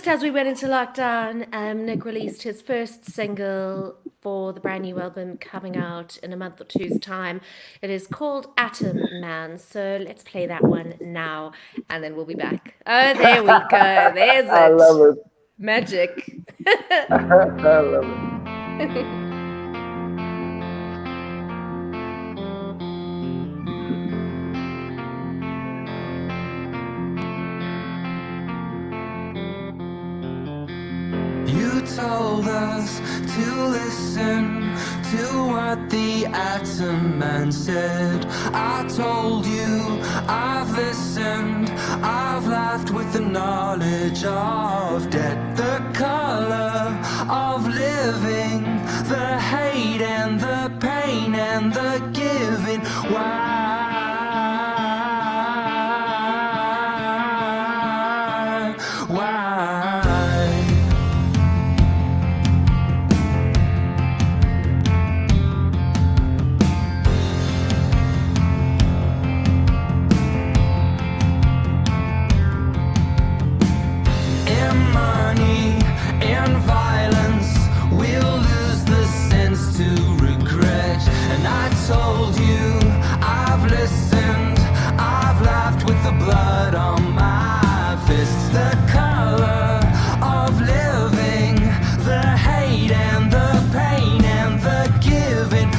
as we went into lockdown, Nick released his first single for the brand new album coming out in a month or two's time. It is called Atom Man. So let's play that one now, and then we'll be back. Oh, there we go. There's it. I love it. Magic. I love it. You told us to listen to what the atom man said. I told you I've listened, I've laughed with the knowledge of death, the color of living, the hate and the pain and the giving. Why? In money, in violence, we'll lose the sense to regret. And I told you I've listened, I've laughed with the blood on my fists, the color of living, the hate and the pain and the giving.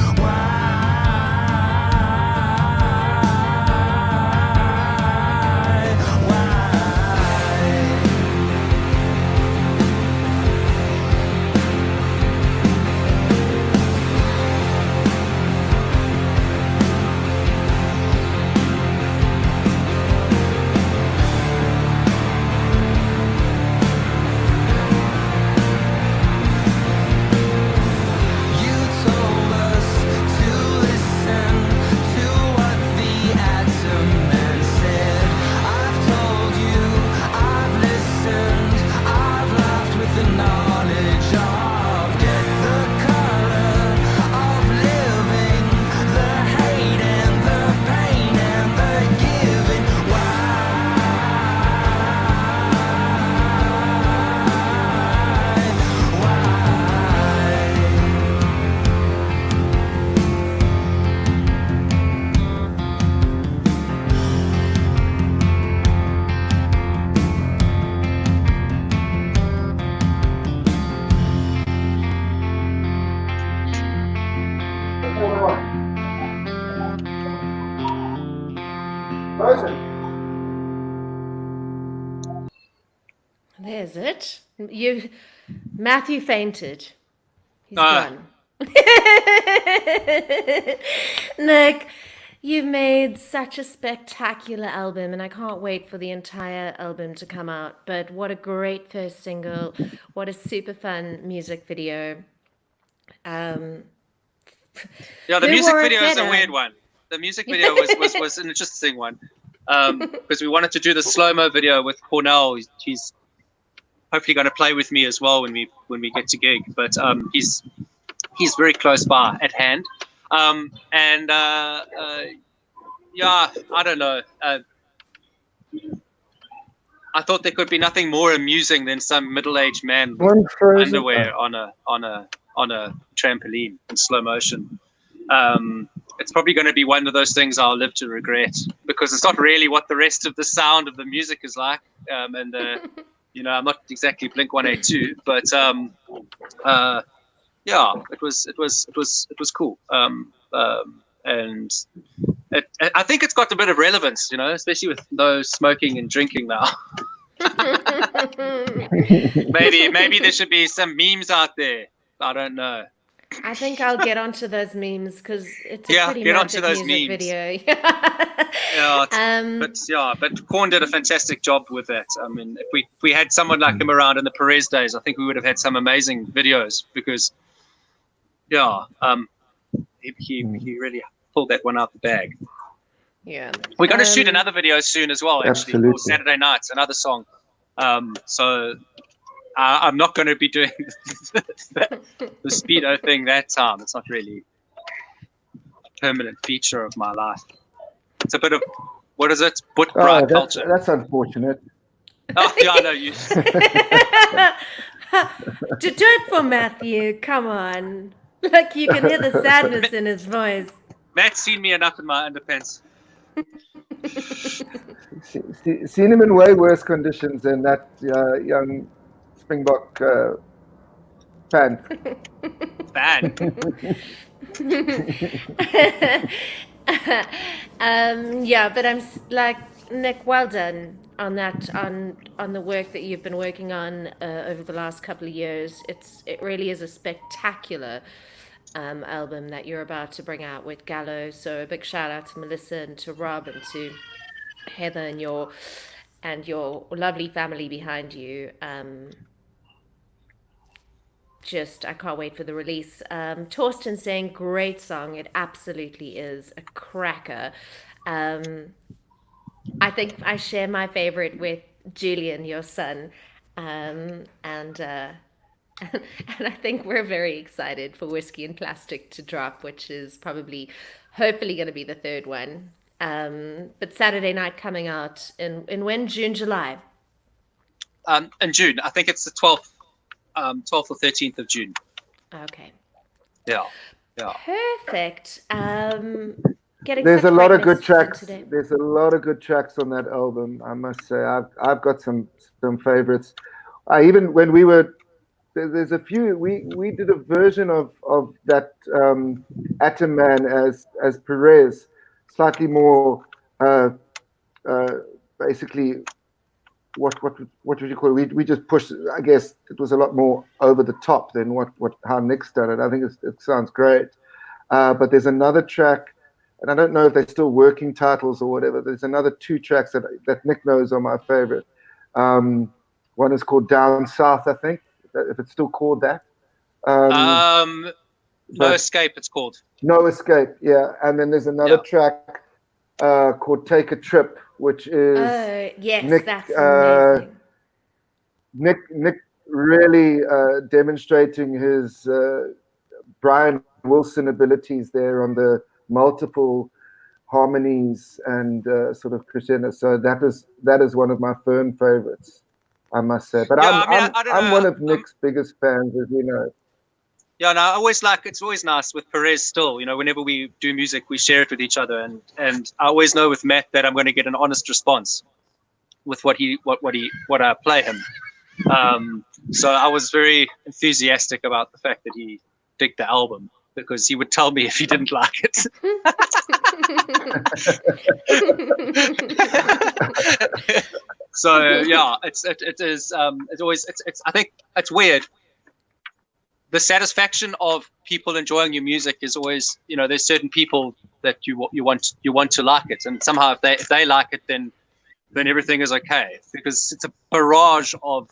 There's it. Matthew fainted. He's Ah. gone. Nick, you've made such a spectacular album, and I can't wait for the entire album to come out. But what a great first single. What a super fun music video. Yeah, the Who music wore it video is a better? weird one. The music video was an interesting one. Because we wanted to do the slow-mo video with Cornell. He's hopefully going to play with me as well when we get to gig. But he's very close by at hand. Yeah, I don't know. I thought there could be nothing more amusing than some middle-aged man with One frozen. underwear on a trampoline in slow motion. It's probably going to be one of those things I'll live to regret, because it's not really what the rest of the sound of the music is like. You know, I'm not exactly Blink 182, but yeah, it was cool. And I think it's got a bit of relevance, you know, especially with no smoking and drinking now. Maybe there should be some memes out there. I don't know. I think I'll get onto those memes because it's a Yeah, pretty get onto magic those music memes. video. But Korn did a fantastic job with that. I mean, if we had someone like him around in the Perez days, I think we would have had some amazing videos, because he really pulled that one out the bag. Yeah. We're going to shoot another video soon as well, actually, for Absolutely. Saturday nights, another song. So I'm not going to be doing the Speedo thing that time. It's not really a permanent feature of my life. It's a bit of, what is it? Boot bride culture. That's unfortunate. Oh, yeah, I know you. To do it for Matthew, come on. Like, you can hear the sadness in his voice. Matt's seen me enough in my underpants. Seen him in way worse conditions than that young Springbok fan. Yeah, but I'm like, Nick, well done on that, on the work that you've been working on over the last couple of years. It really is a spectacular album that you're about to bring out with Gallo. So a big shout out to Melissa and to Rob and to Heather and your lovely family behind you. Just I can't wait for the release. Torsten saying great song. It absolutely is a cracker. Um, I think I share my favorite with Julian, your son, and and I think we're very excited for Whiskey and Plastic to drop, which is probably, hopefully, going to be the third one. But Saturday night coming out in when? June, July. In June. I think it's the 12th, 12th or 13th of June. Okay. Yeah. Yeah. Perfect. Getting There's such a lot great of good messages in tracks. today. There's a lot of good tracks on that album. I must say, I've got some favorites. Even when we were there's a few. We did a version of that Atom Man as Perez, slightly more uh, basically what would you call it? We just pushed. I guess it was a lot more over the top than what how Nick's done it. I think it sounds great. But there's another track, and I don't know if they're still working titles or whatever. There's another two tracks that Nick knows are my favorite. One is called Down South, I think, if it's still called that. No Escape, it's called. No Escape, yeah. And then there's another track called Take a Trip, which is yes, Nick, that's amazing. Nick really demonstrating his Brian Wilson abilities there on the multiple harmonies and sort of crescendo. So that is one of my firm favorites, I must say. But I'm one of Nick's biggest fans, as you know. Yeah, no, I always it's always nice with Perez still, you know, whenever we do music, we share it with each other. And I always know with Matt that I'm going to get an honest response with what I play him. So I was very enthusiastic about the fact that he digged the album, because he would tell me if he didn't like it. So yeah, it's always I think it's weird. The satisfaction of people enjoying your music is always, you know, there's certain people that you want to like it, and somehow if they like it, then everything is okay, because it's a barrage of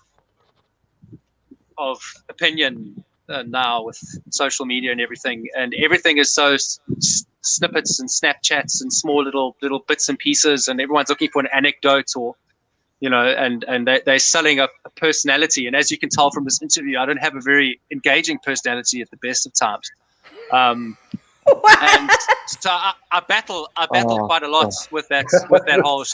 opinion now with social media and everything is so snippets and Snapchats and small little bits and pieces, and everyone's looking for an anecdote, or you know, and they're selling a personality. And as you can tell from this interview, I don't have a very engaging personality at the best of times. And so I battle quite a lot with that whole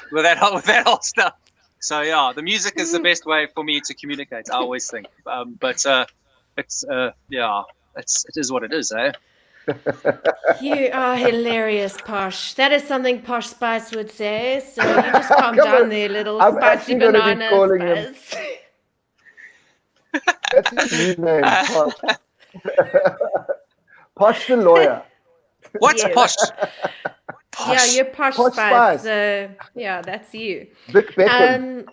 stuff. So yeah, the music is the best way for me to communicate, I always think. But it's it is what it is, eh? You are hilarious, Posh. That is something Posh Spice would say. So you just calm down there, little spicy banana Spice. That's his new name, Posh. Posh the lawyer. What's Posh? Yeah, you're Posh Spice. So yeah, that's you. Vic Beckham.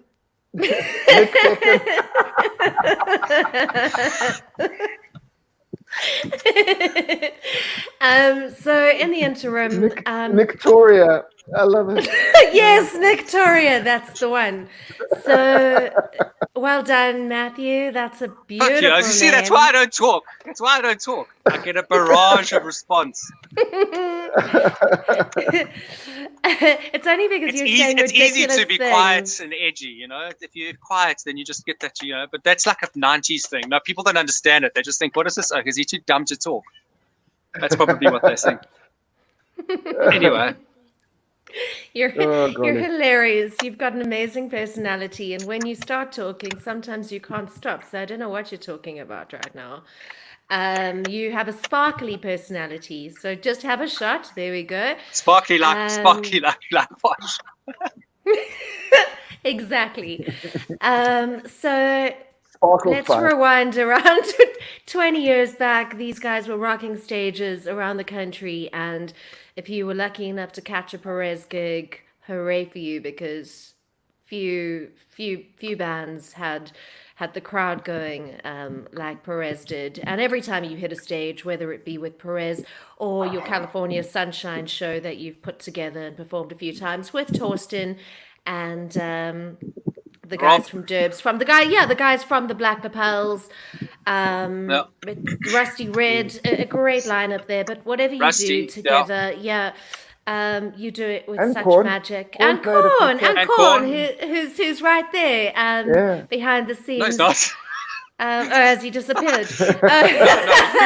Vic Beckham. So in the interim, Victoria, I love it. Yes, Victoria, that's the one. So well done, Matthew. That's a beautiful Thank you. You see, that's why I don't talk. I get a barrage of response. It's only because you're saying it's ridiculous easy to be things. quiet and edgy, you know. If you're quiet, then you just get that, you know. But that's like a 90s thing. No, people don't understand it. They just think, what is this? Is he too dumb to talk? That's probably what they think. Anyway. You're hilarious. You've got an amazing personality, and when you start talking, sometimes you can't stop. So I don't know what you're talking about right now. You have a sparkly personality, so just have a shot. There we go. Sparkly like Posh. Exactly. So Sparkle let's Spice. rewind around 20 years back. These guys were rocking stages around the country, and if you were lucky enough to catch a Perez gig, hooray for you, because few bands had the crowd going like Perez did. And every time you hit a stage, whether it be with Perez or your California Sunshine show that you've put together and performed a few times with Torsten and the Rob. guys from Derbs, the guys from the Black Lapels, Yeah. Rusty Red, a great lineup there. But whatever you Rusty, do together, you do it with And such Corn. magic. Corn And played a Corn, few and And Corn, Corn. who's right there, Yeah. behind the No, scenes. it's not. As he disappeared. No, he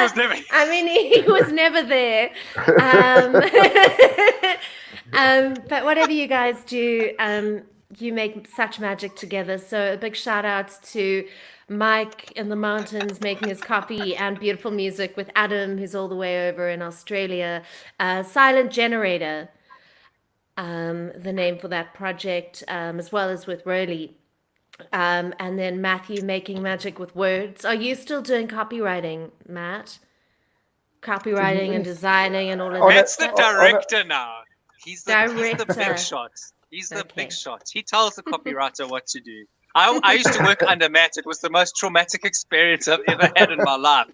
was never. I mean, he was never there. But whatever you guys do, you make such magic together. So a big shout out to Mike in the mountains making his coffee and beautiful music with Adam, who's all the way over in Australia. Silent Generator, the name for that project, as well as with Rowley. And then Matthew making magic with words. Are you still doing copywriting, Matt? Copywriting and designing and all of that That's the stuff? director now. He's the Director. big shot. He's the Okay. big shot. He tells the copywriter what to do. I used to work under Matt. It was the most traumatic experience I've ever had in my life.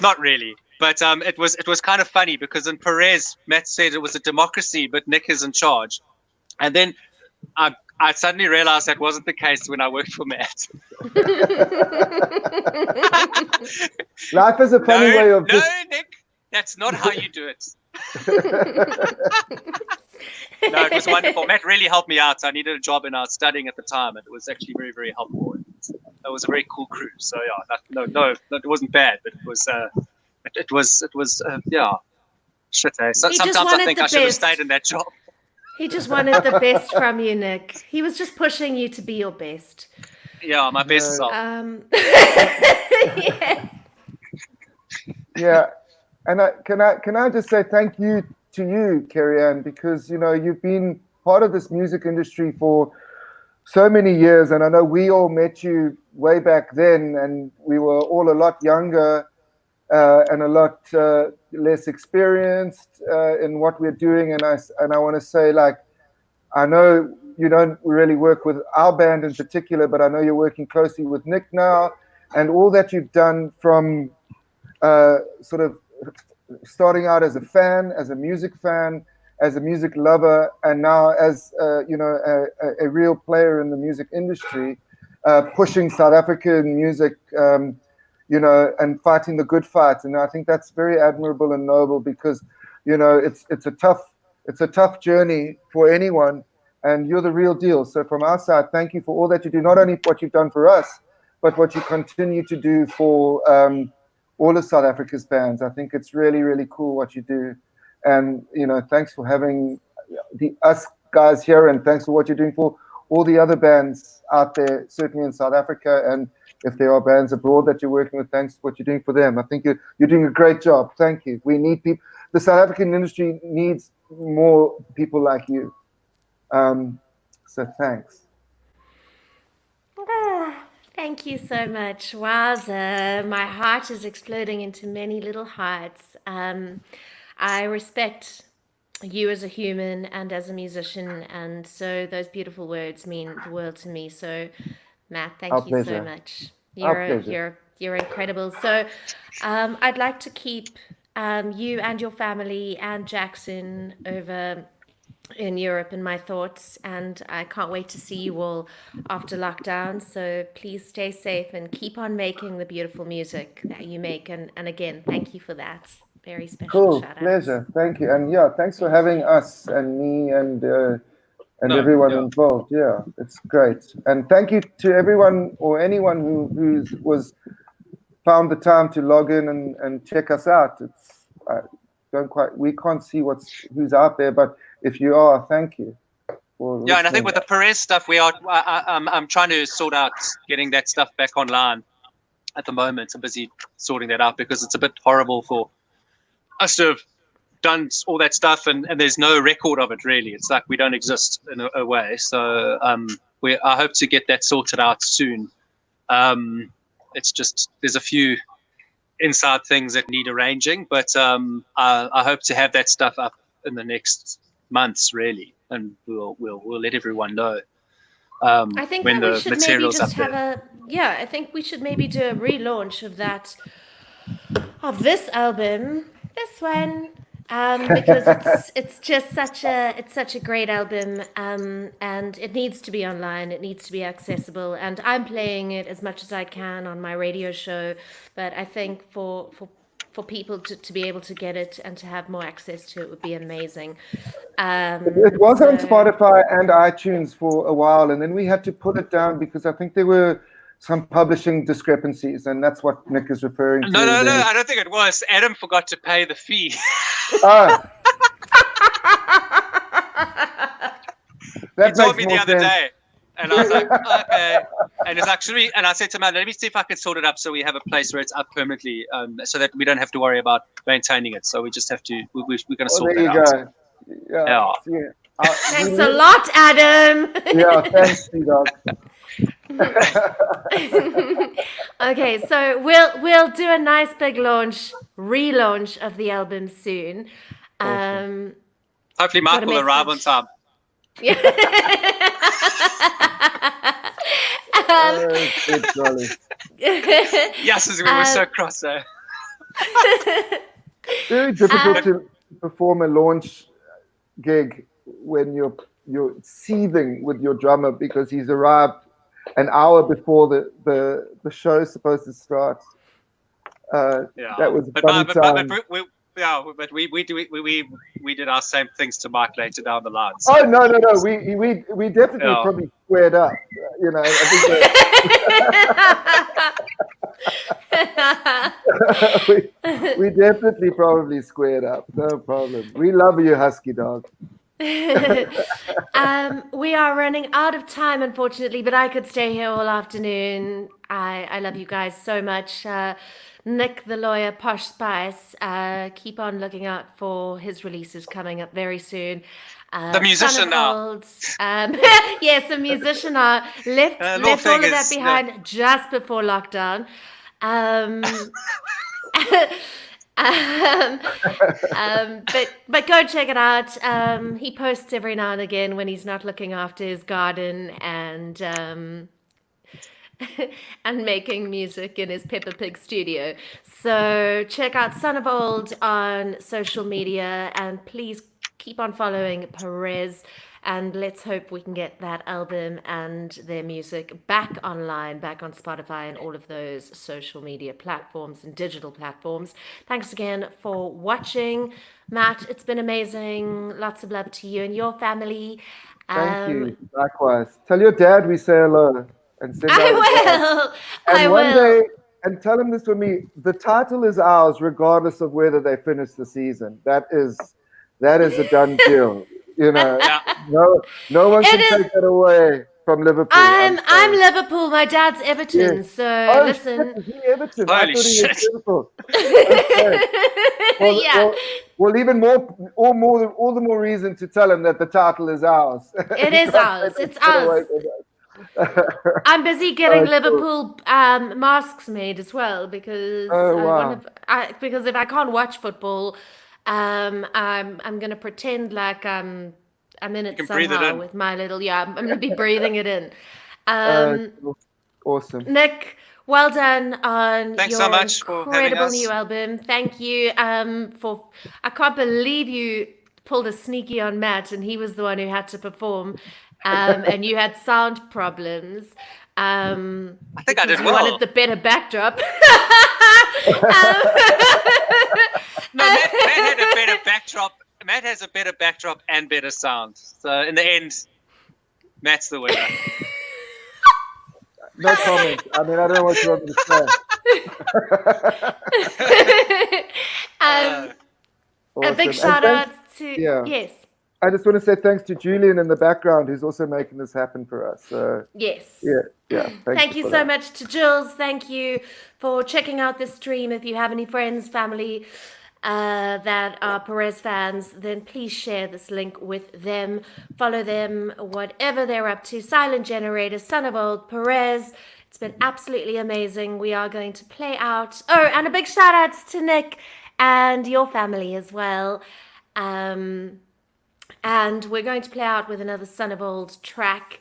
Not really, but it was kind of funny because in Perez, Matt said it was a democracy, but Nick is in charge. And then I suddenly realized that wasn't the case when I worked for Matt. Life is a funny way of No, Nick, that's not how you do it. No, it was wonderful. Matt really helped me out. I needed a job and I was studying at the time, and it was actually very, very helpful. It was a very cool crew. So yeah, no, it wasn't bad, but it was yeah. Shit, eh? So, He just sometimes I wanted think the I should have best. stayed in that job. He just wanted the best from you, Nick. He was just pushing you to be your best. Yeah, my best self. Yeah. Yeah, and can I just say thank you to you, Kerry Ann, because you've been part of this music industry for so many years, and I know we all met you way back then, and we were all a lot younger and a lot less experienced in what we're doing. And I want to say, like, I know you don't really work with our band in particular, but I know you're working closely with Nick now, and all that you've done from sort of starting out as a fan, as a music fan, as a music lover, and now as a real player in the music industry, pushing South African music, and fighting the good fight. And I think that's very admirable and noble, because it's a tough journey for anyone, and you're the real deal. So from our side, thank you for all that you do, not only what you've done for us, but what you continue to do for all of South Africa's bands. I think it's really, really cool what you do. And, thanks for having us guys here, and thanks for what you're doing for all the other bands out there, certainly in South Africa. And if there are bands abroad that you're working with, thanks for what you're doing for them. I think you're doing a great job. Thank you. We need people. The South African industry needs more people like you. So thanks. Thank you so much. Wowza, my heart is exploding into many little hearts. I respect you as a human and as a musician, and so those beautiful words mean the world to me. So, Matt, thank Our you pleasure. so much. Our pleasure. You're incredible. So, I'd like to keep you and your family and Jackson over in Europe in my thoughts, and I can't wait to see you all after lockdown. So please stay safe and keep on making the beautiful music that you make. And again, thank you for that. Very special Cool, shout out. pleasure. Thank you. And yeah, thanks for having us and me and everyone involved. Yeah, it's great. And thank you to everyone or anyone who was found the time to log in and check us out. We can't see who's out there, but if you are, thank you. Yeah, and I think with the Perez stuff, I'm trying to sort out getting that stuff back online at the moment. I'm busy sorting that out because it's a bit horrible for us to have done all that stuff and there's no record of it really. It's like we don't exist in a way. So I hope to get that sorted out soon. It's just there's a few inside things that need arranging, but I hope to have that stuff up in the next months, really, and we'll let everyone know I think when that we the should maybe material's up just have there. I think we should maybe do a relaunch of this album, this one, because it's just such a great album, and it needs to be online. It needs to be accessible, and I'm playing it as much as I can on my radio show. But I think for people to be able to get it and to have more access to it would be amazing. It was on So Spotify and iTunes for a while, and then we had to pull it down because I think there were some publishing discrepancies, and that's what Nick is referring to. No, I don't think it was. Adam forgot to pay the fee. Ah, He that told makes me more the other sense. day, and I was like, okay. And it's actually, and I said to him, let me see if I can sort it up so we have a place where it's up permanently, so that we don't have to worry about maintaining it. So we just have to, we're going to Oh, sort there that you out. go. Yeah. thanks a lot, Adam. Yeah, thanks, T-Dog. Okay, so we'll do a nice big relaunch of the album soon. Awesome. Hopefully Mark got a will arrive on message. time. Good golly. Yes, we were so cross there. Very difficult to perform a launch gig when you're seething with your drummer because he's arrived an hour before the show is supposed to start. That was funny time. But we did our same things to Mike later down the line. So. Oh no! We definitely probably squared up. You know, I think we definitely probably squared up. No problem. We love you, Husky Dog. We are running out of time, unfortunately, but I could stay here all afternoon. I love you guys so much. Nick, the lawyer, Posh Spice, keep on looking out for his releases coming up very soon. The musician now. Yes, the musician now. Left all of that behind just before lockdown. But go check it out. He posts every now and again when he's not looking after his garden and and making music in his Peppa Pig studio. So check out SonofOld on social media and please keep on following Perez. And let's hope we can get that album and their music back online, back on Spotify and all of those social media platforms and digital platforms. Thanks again for watching. Matt, it's been amazing. Lots of love to you and your family. Thank you. Likewise. Tell your dad we say hello. And send I will. And one day, and tell him this for me, the title is ours regardless of whether they finish the season. That is a done deal. You know, no one can take that away from Liverpool. I'm Liverpool. My dad's Everton. Yes. So listen. Shit, is he Everton? Holy I thought he was shit. Liverpool. Okay. Well, even more, all the more reason to tell him that the title is ours. It is ours. It's ours. I'm busy getting Liverpool masks made as well because because if I can't watch football, I'm gonna pretend like I'm in it somehow with my little I'm gonna be breathing it in. Awesome, Nick. Well done on Thanks your so much for incredible having us. new album. Thank you. I can't believe you pulled a sneaky on Matt and he was the one who had to perform. And you had sound problems. I think I did you well. wanted the better backdrop. No, Matt had a better backdrop. Matt has a better backdrop and better sound. So in the end, Matt's the winner. No comment. I mean, I don't know what you want me to say. A big shout out to yes. I just want to say thanks to Julian in the background who's also making this happen for us. Yes. Yeah. Thank you so much to Jules. Thank you for checking out this stream. If you have any friends, family that are Perez fans, then please share this link with them. Follow them, whatever they're up to. Silent Generator, SonofOld, Perez. It's been absolutely amazing. We are going to play out. Oh, and a big shout out to Nick and your family as well. And we're going to play out with another SonofOld track.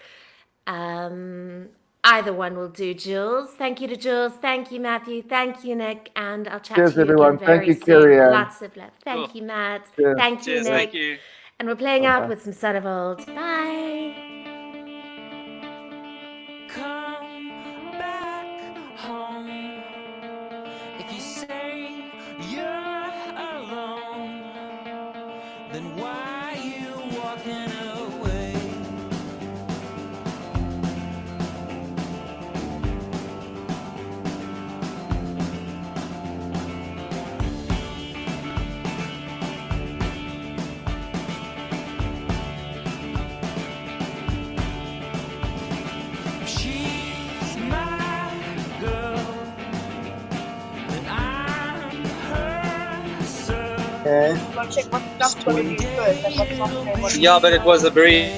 Either one will do, Jules. Thank you to Jules. Thank you, Matthew. Thank you, Nick. And I'll chat Cheers, to you everyone. again very Thank you, soon. Kerry. Lots of love. Thank Cool. you, Matt. Cheers. Thank you, Cheers. Nick. Thank you. And we're playing out Bye-bye. with some SonofOld. Bye. Come back home. If you say you're alone, then why you walking away? She's my girl, and I'm her son. Okay. Go check what stuff for you first. That's what I'm saying. Yeah, but it was a very